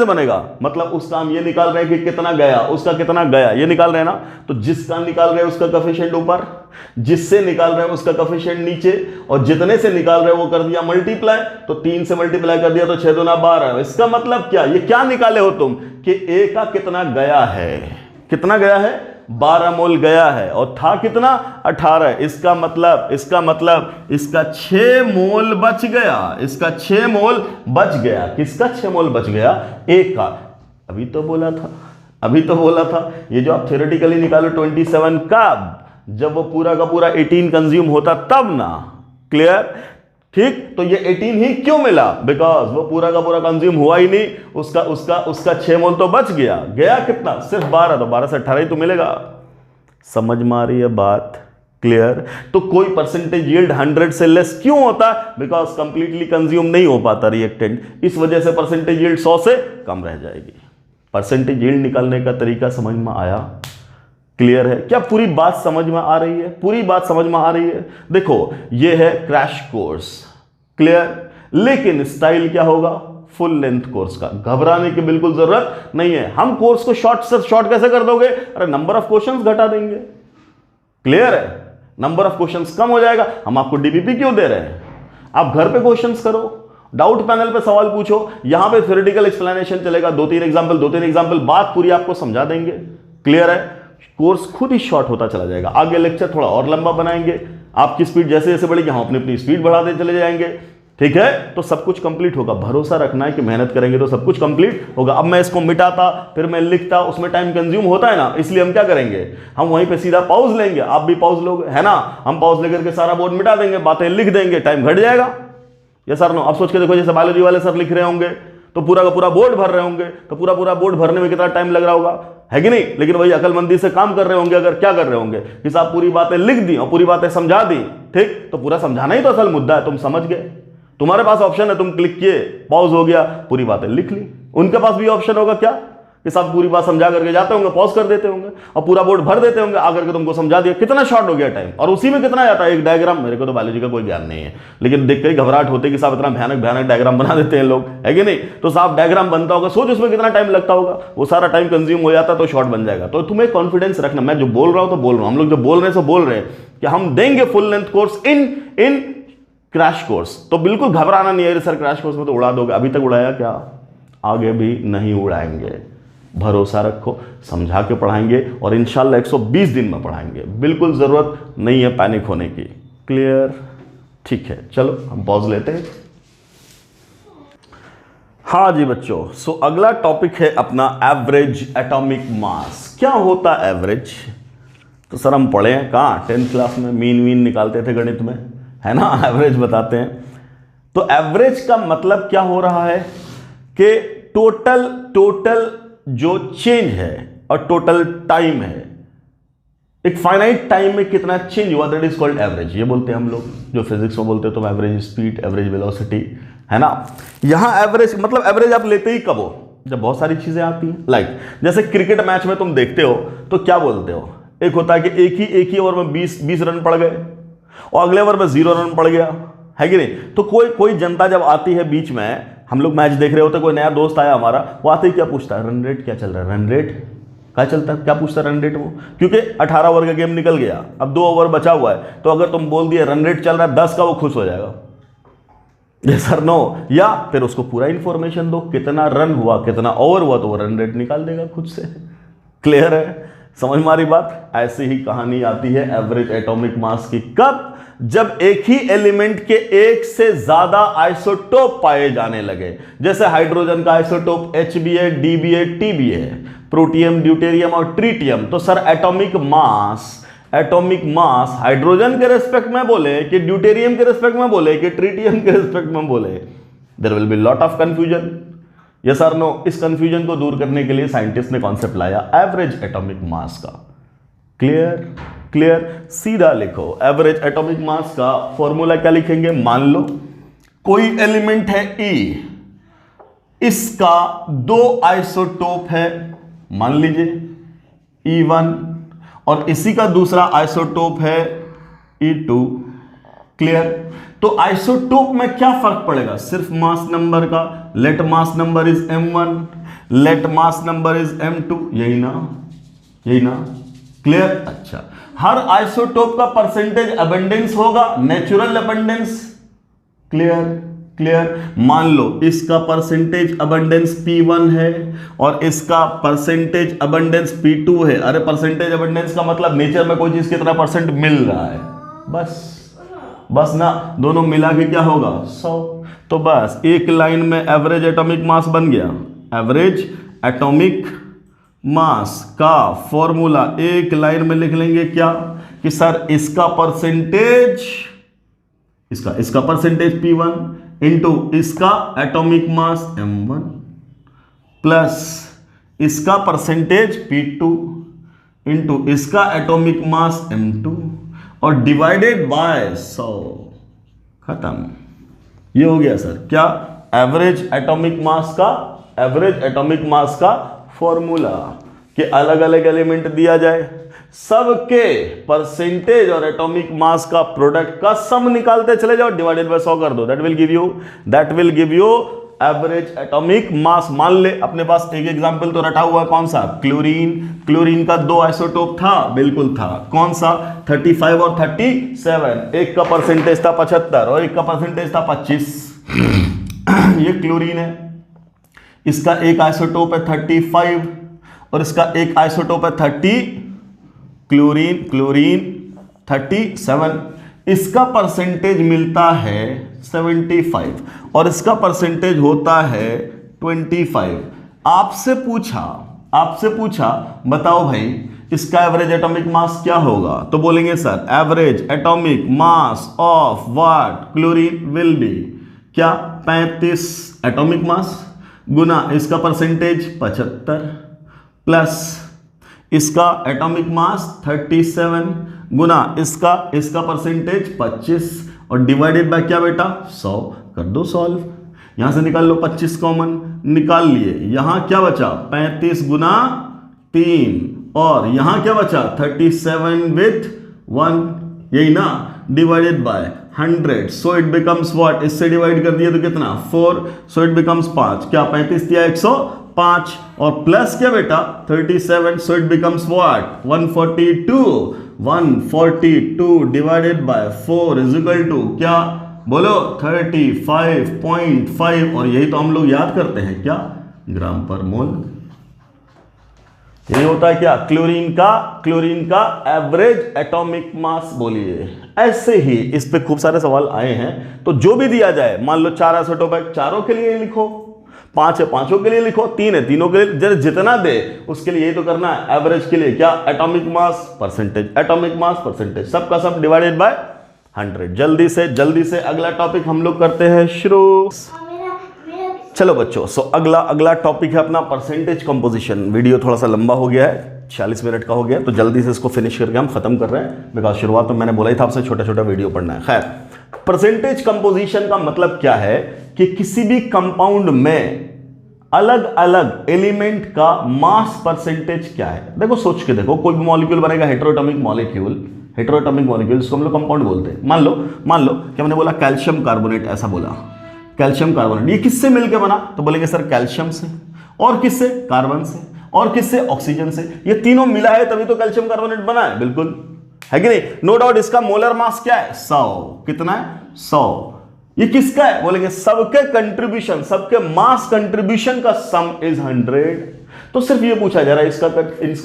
बनेगा, मतलब उसका हम ये निकाल रहे हैं कि कितना गया, उसका कितना गया, ये निकाल रहे हैं ना। तो जिसका निकाल रहे हैं उसका कोएफिशिएंट ऊपर, जिससे निकाल रहे हैं उसका कोएफिशिएंट नीचे, और जितने से निकाल रहे हैं वो कर दिया मल्टीप्लाई। तो 3 से मल्टीप्लाई कर दिया तो 6 दूना 12। इसका मतलब क्या, ये क्या निकाले हो तुम कि ए का कितना गया है, 12 मोल गया है, और था कितना, 18। इसका मतलब इसका 6 मोल बच गया, इसका 6 मोल बच गया। किसका 6 मोल बच गया, ए का। अभी तो बोला था ये जो आप थ्योरेटिकली निकालो 27 का, जब वो पूरा का पूरा 18 कंज्यूम होता तब ना। क्लियर? ठीक। तो ये 18 ही क्यों मिला, बिकॉज वो पूरा का पूरा कंज्यूम हुआ ही नहीं। उसका 6 मोल तो बच गया कितना, सिर्फ 12। तो 12 से 18 ही तो मिलेगा। समझ में आ रही है बात? क्लियर? तो कोई परसेंटेज यील्ड 100 से लेस क्यों होता, बिकॉज कंप्लीटली कंज्यूम नहीं हो पाता रिएक्टेंट, इस वजह से परसेंटेज यील्ड 100 से कम रह जाएगी। परसेंटेज यील्ड निकालने का तरीका समझ में आया? क्लियर है? क्या पूरी बात समझ में आ रही है? पूरी बात समझ में आ रही है? देखो, ये है क्रैश कोर्स, क्लियर। लेकिन स्टाइल क्या होगा, फुल लेंथ कोर्स का। घबराने की बिल्कुल जरूरत नहीं है। हम कोर्स को शॉर्ट से शॉर्ट कैसे कर दोगे, अरे नंबर ऑफ क्वेश्चंस घटा देंगे। क्लियर है, नंबर ऑफ क्वेश्चंस कम हो जाएगा। हम आपको डीबीपी क्यों दे रहे हैं, आप घर पे क्वेश्चंस करो, डाउट पैनल पे सवाल पूछो, यहां पे थ्योरेटिकल एक्सप्लेनेशन चलेगा, दो तीन एग्जांपल बात पूरी आपको समझा देंगे। क्लियर है, कोर्स खुद ही शॉर्ट होता चला जाएगा। आगे लेक्चर थोड़ा और लंबा बनाएंगे, आपकी स्पीड जैसे जैसे बढ़ेगी हम अपनी अपनी स्पीड बढ़ाते चले जाएंगे। ठीक है, तो सब कुछ कंप्लीट होगा। भरोसा रखना है कि मेहनत करेंगे तो सब कुछ कंप्लीट होगा। अब मैं इसको मिटाता फिर मैं लिखता, उसमें टाइम कंज्यूम होता है ना, इसलिए हम क्या करेंगे, हम वहीं पे सीधा पॉज लेंगे। आप भी पॉज लोगे है ना, हम पॉज लेकर के सारा बोर्ड मिटा देंगे, बातें लिख देंगे, टाइम घट जाएगा। ये सर नो, अब सोच के देखो, जैसे बायोलॉजी वाले सर लिख रहे होंगे तो पूरा का पूरा बोर्ड भर रहे होंगे, तो पूरा बोर्ड भरने में कितना टाइम लग रहा होगा, है कि नहीं। लेकिन वही अकलमंदी से काम कर रहे होंगे, अगर क्या कर रहे होंगे कि साहब पूरी बातें लिख दी और पूरी बातें समझा दी, ठीक, तो पूरा समझाना ही तो असल मुद्दा है, तुम समझ गए। तुम्हारे पास ऑप्शन है, तुम क्लिक किए, पॉज हो गया, पूरी बातें लिख ली। उनके पास भी ऑप्शन होगा क्या कि साहब पूरी बात समझा करके जाते होंगे, पॉज कर देते होंगे और पूरा बोर्ड भर देते होंगे, आकर के तुमको समझा दिया। कितना शॉर्ट हो गया टाइम, और उसी में कितना जाता है एक डायग्राम। मेरे को तो बायोलॉजी का कोई ज्ञान नहीं है, लेकिन देख कर घबराहट होती है कि साहब इतना भयानक भयानक डायग्राम बना देते हैं लोग, है कि नहीं। तो साहब डायग्राम बनता होगा, सोच उसमें कितना टाइम लगता होगा, वो सारा टाइम कंज्यूम हो जाता तो शॉर्ट बन जाएगा। तो तुम्हें कॉन्फिडेंस रखना, मैं जो बोल रहा हूं तो बोल रहा हूं, हम लोग जो बोल रहे हैं सो बोल रहे हैं कि हम देंगे full length course in crash course. तो बिल्कुल घबराना नहीं है, सर क्रैश कोर्स में तो उड़ा दोगे, अभी तक उड़ाया क्या, आगे भी नहीं उड़ाएंगे। भरोसा रखो, समझा के पढ़ाएंगे और इंशाल्लाह 120 दिन में पढ़ाएंगे। बिल्कुल जरूरत नहीं है पैनिक होने की। क्लियर, ठीक है, चलो हम पॉज लेते हैं। हाँ जी बच्चों, सो अगला टॉपिक है अपना एवरेज एटॉमिक मास। क्या होता है एवरेज, तो सर हम पढ़े हैं कहाँ, 10th क्लास में मीन निकालते थे गणित में, है ना, एवरेज बताते हैं। तो एवरेज का मतलब क्या हो रहा है कि टोटल जो चेंज है और टोटल टाइम है, एक फाइनाइट टाइम में कितना चेंज हुआ, दैट इज कॉल्ड एवरेज। ये बोलते हैं हम लोग, जो फिजिक्स में बोलते हैं तो एवरेज स्पीड, एवरेज वेलोसिटी, है ना। यहां एवरेज मतलब एवरेज आप लेते ही कब हो, जब बहुत सारी चीजें आती हैं। लाइक जैसे क्रिकेट मैच में तुम देखते हो तो क्या बोलते हो, एक होता है कि एक ही ओवर में 20 रन पड़ गए और अगले ओवर में 0 रन पड़ गया, है कि नहीं। तो कोई जनता जब आती है बीच में, हम लोग मैच देख रहे होते, कोई नया दोस्त आया हमारा, वो आते ही क्या पूछता है, रन रेट क्या चल रहा है, रन रेट क्या चलता है, क्या पूछता है रन रेट वो, क्योंकि 18 ओवर का गेम निकल गया, अब 2 ओवर बचा हुआ है। तो अगर तुम बोल दिए रन रेट चल रहा है 10 का, वो खुश हो जाएगा, यस और नो, या फिर उसको पूरा इंफॉर्मेशन दो, कितना रन हुआ, कितना ओवर हुआ, तो वो रन रेट निकाल देगा खुद से। क्लियर है, समझ मारी बात। ऐसी ही कहानी आती है एवरेज एटॉमिक मास की, कब, जब एक ही एलिमेंट के एक से ज्यादा आइसोटोप पाए जाने लगे। जैसे हाइड्रोजन का isotope HBA, DBA, TBA, protium, deuterium और ट्रीटियम। तो सर एटॉमिक मास हाइड्रोजन के रेस्पेक्ट में बोले कि ड्यूटेरियम के रेस्पेक्ट में बोले कि ट्रीटियम के रेस्पेक्ट में बोले, there will be lot of confusion. Yes और नो, इस कंफ्यूजन को दूर करने के लिए साइंटिस्ट ने कॉन्सेप्ट लाया एवरेज एटॉमिक मास का। क्लियर, सीधा लिखो, एवरेज एटॉमिक मास का फॉर्मूला क्या लिखेंगे, मान लो कोई एलिमेंट है E, इसका 2 आइसोटोप है, मान लीजिए E1, और इसी का दूसरा आइसोटोप है E2। क्लियर, तो आइसोटोप में क्या फर्क पड़ेगा, सिर्फ मास नंबर का। Let mass number is M1, let mass number is M2, यही ना। क्लियर, अच्छा, हर आइसोटोप का परसेंटेज अबंडेंस होगा, नेचुरल अबंडेंस। क्लियर, मान लो इसका परसेंटेज अबंडेंस P1 है और इसका परसेंटेज अबंडेंस P2 है। अरे परसेंटेज अबंडेंस का मतलब नेचर में कोई चीज कितना परसेंट मिल रहा है, बस ना, दोनों मिला के क्या होगा, 100। तो बस एक लाइन में एवरेज एटॉमिक मास बन गया। एवरेज एटॉमिक मास का फॉर्मूला एक लाइन में लिख लेंगे क्या, कि सर इसका परसेंटेज P1 इंटू इसका एटॉमिक मास M1 प्लस इसका परसेंटेज P2 इंटू इसका एटॉमिक मास M2 और डिवाइडेड बाय 100। खत्म, ये हो गया सर क्या, एवरेज एटॉमिक मास का फॉर्मूला। कि अलग अलग एलिमेंट दिया जाए, सबके परसेंटेज और एटॉमिक मास का प्रोडक्ट का सम निकालते चले जाओ, डिवाइडेड बाय 100 कर दो, that will give you average atomic मास। मान ले अपने पास एक एग्जांपल तो रटा हुआ है, कौन सा, क्लोरीन का 2 आइसोटोप था, बिल्कुल था, कौन सा, 35 और 37, एक का परसेंटेज था 75 और एक का परसेंटेज था 25। ये क्लोरीन है, इसका एक आइसोटोप है 35 और इसका एक आइसोटोप है 30, क्लोरीन 37, इसका परसेंटेज मिलता है 75 और इसका परसेंटेज होता है 25। आपसे पूछा बताओ भाई इसका एवरेज एटॉमिक मास क्या होगा, तो बोलेंगे sir average atomic mass of what, chlorine will be क्या, 35 एटॉमिक मास गुना इसका परसेंटेज 75 प्लस इसका एटॉमिक मास 37 गुना इसका परसेंटेज 25 और डिवाइडेड बाय क्या बेटा 100। कर दो सॉल्व, यहां से निकाल लो 25 कॉमन, निकाल लिए, यहां क्या बचा 35 गुना 3 और यहां क्या बचा 37 विथ 1, यही ना, divided by 100, so it becomes what, इससे डिवाइड कर दिया तो कितना 4, सो इट बिकम्स 5, क्या 35 दिया 105 और प्लस क्या बेटा 37, so it becomes what 142 divided by 4 is equal to क्या, बोलो 35.5 और यही तो हम लोग याद करते हैं क्या, ग्राम पर मोल। यही होता है क्या, क्लोरीन का एवरेज एटॉमिक मास। बोलिए ऐसे ही इस पे खूब सारे सवाल आए हैं, तो जो भी दिया जाए, मान लो 4 आइसोटोप है, चारों के लिए लिखो, 5 है 5 के लिए लिखो, 3 है 3 के लिए, जितना दे उसके लिए यही तो करना है, एवरेज के लिए क्या, एटॉमिक मास परसेंटेज, सबका सब डिवाइडेड बाय 100। जल्दी से अगला टॉपिक हम लोग करते हैं शुरू। चलो बच्चों, सो अगला टॉपिक है अपना परसेंटेज कंपोजिशन। वीडियो थोड़ा सा लंबा हो गया है, 46 मिनट का हो गया, तो जल्दी से इसको फिनिश करके हम खत्म कर रहे हैं, बिकॉज शुरुआत में मैंने बोला ही था आपसे छोटा वीडियो पढ़ना है। खैर, परसेंटेज कंपोजिशन का मतलब क्या है कि किसी भी कंपाउंड में अलग अलग एलिमेंट का मास परसेंटेज क्या है। देखो सोच के देखो, कोई भी मॉलिक्यूल बनेगा, हेटेरोएटॉमिक मॉलिक्यूल इसको हम लोग कंपाउंड बोलते हैं। मान लो कि हमने बोला कैल्शियम कार्बोनेट, ऐसा बोला कैल्शियम कार्बोनेट, ये किससे मिलकर बना, तो बोलेंगे सर कैल्शियम से, और किससे, कार्बन से, और किससे, ऑक्सीजन से, ये तीनों मिला है तभी तो कैल्शियम कार्बोनेट बना है, बिल्कुल है कि नहीं, नो डाउट। इसका मोलर मास क्या है 100, कितना है 100, ये किसका है, बोलेंगे सबके कंट्रीब्यूशन, सबके मास कंट्रीब्यूशन का सम इज 100। तो सिर्फ ये पूछा जा रहा है इसका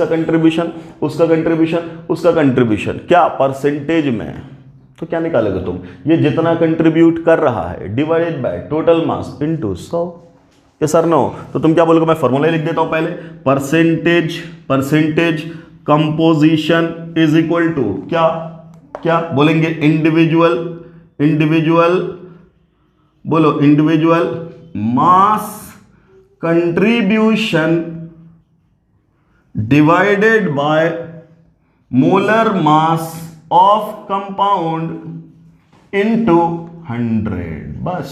कंट्रीब्यूशन, उसका कंट्रीब्यूशन क्या परसेंटेज में, तो क्या निकालोगे तुम, ये जितना कंट्रीब्यूट कर रहा है divided by total mass into 100। ये सर नो, तो तुम क्या बोलोगे, मैं फॉर्मूला लिख देता हूं पहले, percentage composition is equal to क्या बोलेंगे, individual mass contribution divided by molar mass of compound into 100। बस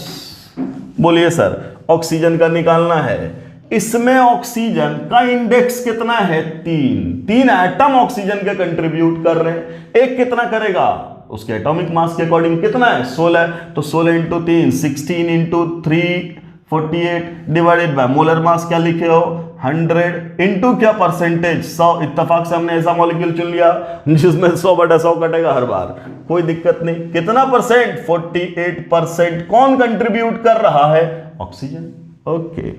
बोलिए सर, ऑक्सीजन का निकालना है, इसमें ऑक्सीजन का इंडेक्स कितना है 3 एटम ऑक्सीजन के कंट्रीब्यूट कर रहे हैं, एक कितना करेगा, उसके एटॉमिक मास के अकॉर्डिंग कितना है 16, तो 16 into 3 16 into 3 48 divided by molar मास क्या लिखे हो 100 इंटू क्या परसेंटेज 100। इत्तेफाक से हमने ऐसा मॉलिक्यूल चुन लिया जिसमें 100/100 कटेगा हर बार, कोई दिक्कत नहीं। कितना परसेंट, 48% कौन कंट्रीब्यूट कर रहा है, oxygen. Okay,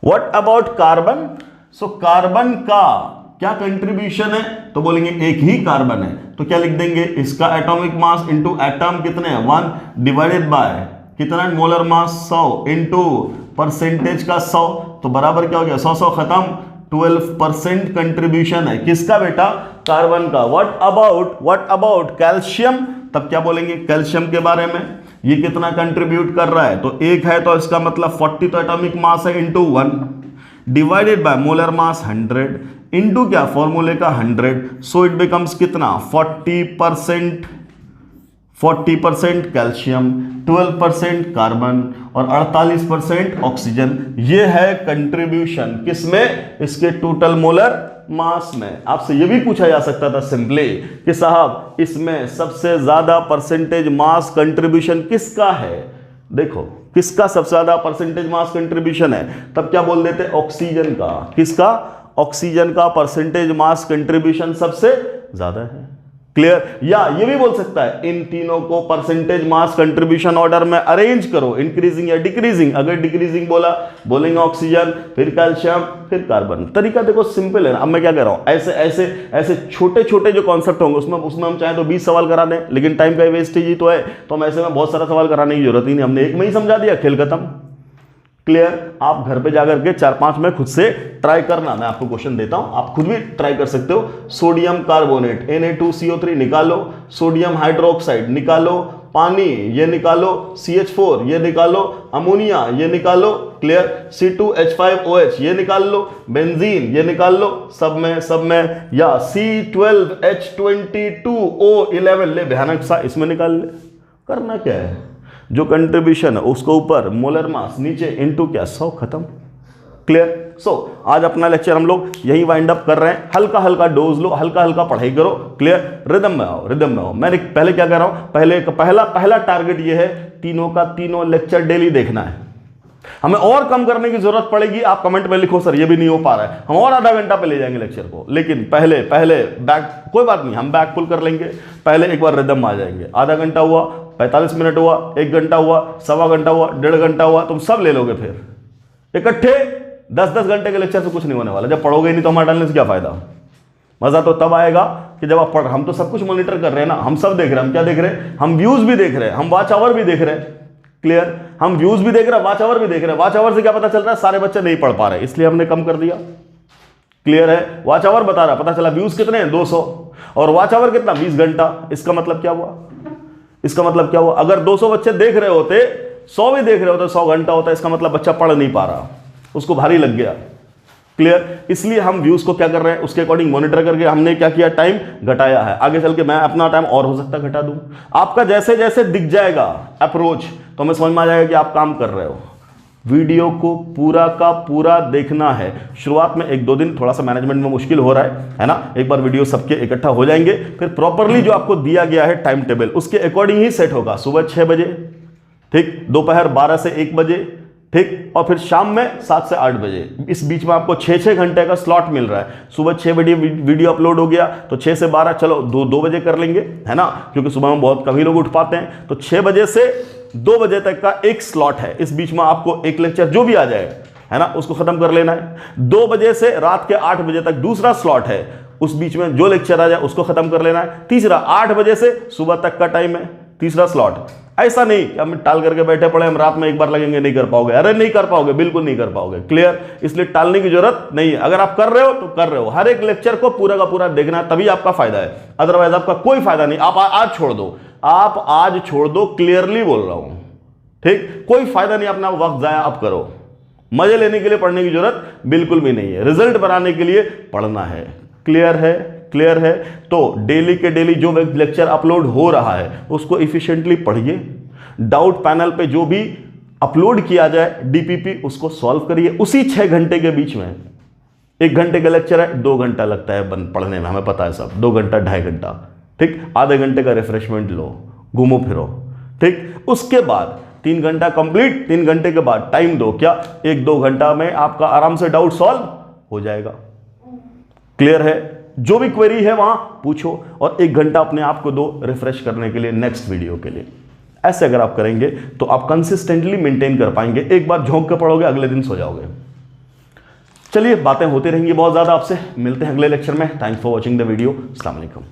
what about carbon, so carbon का क्या कंट्रीब्यूशन है, तो बोलेंगे एक ही कार्बन है, तो क्या लिख देंगे, इसका एटॉमिक मास इंटू एटम कितने हैं 1 डिवाइडेड बाय कितना, मोलर मास 100 इंटू परसेंटेज का 100, तो बराबर क्या हो गया 100 खत्म, 12% कंट्रीब्यूशन है किसका बेटा, कार्बन का। व्हाट अबाउट कैल्शियम, तब क्या बोलेंगे कैल्शियम के बारे में, ये कितना कंट्रीब्यूट कर रहा है, तो एक है तो इसका मतलब 40 तो एटॉमिक मास है into 1 divided by molar mass 100 into क्या, फॉर्मूले का 100, सो इट बिकम्स कितना 40%, 40% कैल्शियम, 12% कार्बन और 48% ऑक्सीजन। ये है कंट्रीब्यूशन किसमें, इसके टोटल मोलर मास में। आपसे ये भी पूछा जा सकता था सिंपली कि साहब इसमें सबसे ज्यादा परसेंटेज मास कंट्रीब्यूशन किसका है। देखो किसका सबसे ज्यादा परसेंटेज मास कंट्रीब्यूशन है, तब क्या बोल देते, ऑक्सीजन का। किसका, ऑक्सीजन का परसेंटेज मास कंट्रीब्यूशन सबसे ज्यादा है। क्लियर। या ये भी बोल सकता है इन तीनों को परसेंटेज मास कंट्रीब्यूशन ऑर्डर में अरेंज करो, इंक्रीजिंग या डिक्रीजिंग। अगर डिक्रीजिंग बोला, बोलेंगे ऑक्सीजन, फिर कैल्शियम, फिर कार्बन। तरीका देखो सिंपल है ना। अब मैं क्या कह रहा हूं, ऐसे ऐसे ऐसे छोटे छोटे जो कॉन्सेप्ट होंगे उसमें हम चाहे तो 20 सवाल करा दें, लेकिन टाइम का वेस्टेज ही तो है, तो हम ऐसे में बहुत सारा सवाल कराने की जरूरत ही नहीं, हमने एक में ही समझा दिया, खेल खत्म। क्लियर। आप घर पे जाकर के 4-5 में खुद से ट्राई करना, मैं आपको क्वेश्चन देता हूं, आप खुद भी ट्राई कर सकते हो। सोडियम कार्बोनेट Na2CO3 निकालो, सोडियम हाइड्रोक्साइड निकालो, पानी ये निकालो, CH4 ये निकालो, अमोनिया ये निकालो, क्लियर, C2H5OH ये निकाल लो, बेंजीन ये निकाल लो, सब में या C12H22O11 ले, भयानक सा, इसमें निकाल ले। करना क्या है, जो कंट्रीब्यूशन है उसको ऊपर, मोलर मास नीचे, इनटू क्या, 100, खत्म। क्लियर। सो आज अपना लेक्चर हम लोग यही वाइंड अप कर रहे हैं। हल्का हल्का डोज लो, हल्का हल्का पढ़ाई करो। क्लियर। रिदम में आओ, रिदम में आओ। मैंने पहले क्या कह रहा हूं, पहला टारगेट ये है, तीनों का तीनों लेक्चर डेली देखना है। हमें और कम करने की जरूरत पड़ेगी, आप कमेंट में लिखो सर ये भी नहीं हो पा रहा है, हम और आधा घंटा पे ले जाएंगे लेक्चर को, लेकिन पहले बैक, कोई बात नहीं, हम बैक पुल कर लेंगे। पहले एक बार रिदम आ जाएंगे, आधा घंटा हुआ, 45 मिनट हुआ, 1 घंटा हुआ, 1.25 घंटा हुआ, 1.5 घंटा हुआ, तुम सब ले लोगे। फिर इकट्ठे 10-10 घंटे के लेक्चर से कुछ नहीं होने वाला। जब पढ़ोगे नहीं तो हमारे डालने से क्या फायदा। मजा तो तब आएगा कि जब आप पढ़, हम तो सब कुछ मॉनिटर कर रहे हैं ना, हम सब देख रहे हैं। हम क्या देख रहे हैं, हम व्यूज भी देख रहे हैं, हम वॉच आवर भी देख रहे हैं। क्लियर। हम व्यूज भी देख रहे हैं, वॉच आवर भी देख रहे हैं। वॉच आवर से क्या पता चल रहा है, सारे बच्चे नहीं पढ़ पा रहे, इसलिए हमने कम कर दिया। क्लियर है। वॉच आवर बता रहा, पता चला व्यूज कितने हैं, 200, और वॉच आवर कितना, 20 घंटा। इसका मतलब क्या हुआ, इसका मतलब क्या हुआ, अगर 200 बच्चे देख रहे होते, 100 भी देख रहे होते, 100 घंटा होता, इसका मतलब बच्चा पढ़ नहीं पा रहा, उसको भारी लग गया। क्लियर। इसलिए हम व्यूज को क्या कर रहे हैं, उसके अकॉर्डिंग मॉनिटर करके हमने क्या किया, टाइम घटाया है। आगे चल के मैं अपना टाइम और हो सकता घटा दूं। आपका जैसे जैसे दिख जाएगा अप्रोच, तो हमें समझ में आ जाएगा कि आप काम कर रहे हो। वीडियो को पूरा का पूरा देखना है। शुरुआत में 1-2 दिन थोड़ा सा मैनेजमेंट में मुश्किल हो रहा है ना। एक बार वीडियो सबके इकट्ठा हो जाएंगे, फिर प्रॉपरली जो आपको दिया गया है टाइम टेबल, उसके अकॉर्डिंग ही सेट होगा। सुबह 6 बजे, ठीक, दोपहर 12 से 1 बजे, ठीक, और फिर शाम में 7 से 8 बजे। इस बीच में आपको 6-6 घंटे का स्लॉट मिल रहा है। सुबह 6 बजे वीडियो अपलोड हो गया तो 6 से 12, चलो 2 बजे कर लेंगे, है ना, क्योंकि सुबह में बहुत कम ही लोग उठ पाते हैं। तो 6 बजे से 2 बजे तक का एक स्लॉट है। इस बीच में आपको एक लेक्चर जो भी आ जाए, है ना, उसको खत्म कर लेना है। 2 बजे से रात के 8 बजे तक दूसरा स्लॉट है, उस बीच में जो लेक्चर आ जाए उसको खत्म कर लेना है। तीसरा 8 बजे से सुबह तक का टाइम है, तीसरा स्लॉट। ऐसा नहीं कि हम टाल करके बैठे पड़े, हम रात में एक बार लगेंगे, नहीं कर पाओगे। अरे नहीं कर पाओगे, बिल्कुल नहीं कर पाओगे। क्लियर। इसलिए टालने की जरूरत नहीं है। अगर आप कर रहे हो तो कर रहे हो, हर एक लेक्चर को पूरा का पूरा देखना, तभी आपका फायदा है, अदरवाइज आपका कोई फायदा नहीं। आप आज छोड़ दो, आप आज छोड़ दो, क्लियरली बोल रहा हूं, ठीक, कोई फायदा नहीं। अपना वक्त जाया आप करो। मजे लेने के लिए पढ़ने की जरूरत बिल्कुल भी नहीं है, रिजल्ट बनाने के लिए पढ़ना है। क्लियर है, क्लियर है। तो डेली के डेली जो लेक्चर अपलोड हो रहा है उसको इफिशिएंटली पढ़िए। डाउट पैनल पे जो भी अपलोड किया जाए डीपीपी, उसको सॉल्व करिए। उसी 6 घंटे के बीच में 1 घंटे का लेक्चर है, 2 घंटा लगता है पढ़ने में, हमें पता है सब, 2 घंटा 2.5 घंटा, ठीक, आधे घंटे का रिफ्रेशमेंट लो, घूमो फिरो, ठीक। उसके बाद 3 घंटा कंप्लीट, 3 घंटे के बाद टाइम दो, क्या 1-2 घंटा में आपका आराम से डाउट सॉल्व हो जाएगा। क्लियर है। जो भी क्वेरी है वहां पूछो, और 1 घंटा अपने आप को दो रिफ्रेश करने के लिए, नेक्स्ट वीडियो के लिए। ऐसे अगर आप करेंगे तो आप कंसिस्टेंटली मेंटेन कर पाएंगे। एक बार झोंक के पढ़ोगे, अगले दिन सो जाओगे। चलिए, बातें होती रहेंगी बहुत ज्यादा आपसे। मिलते हैं अगले लेक्चर में। Thanks for watching the video. अस्सलाम वालेकुम।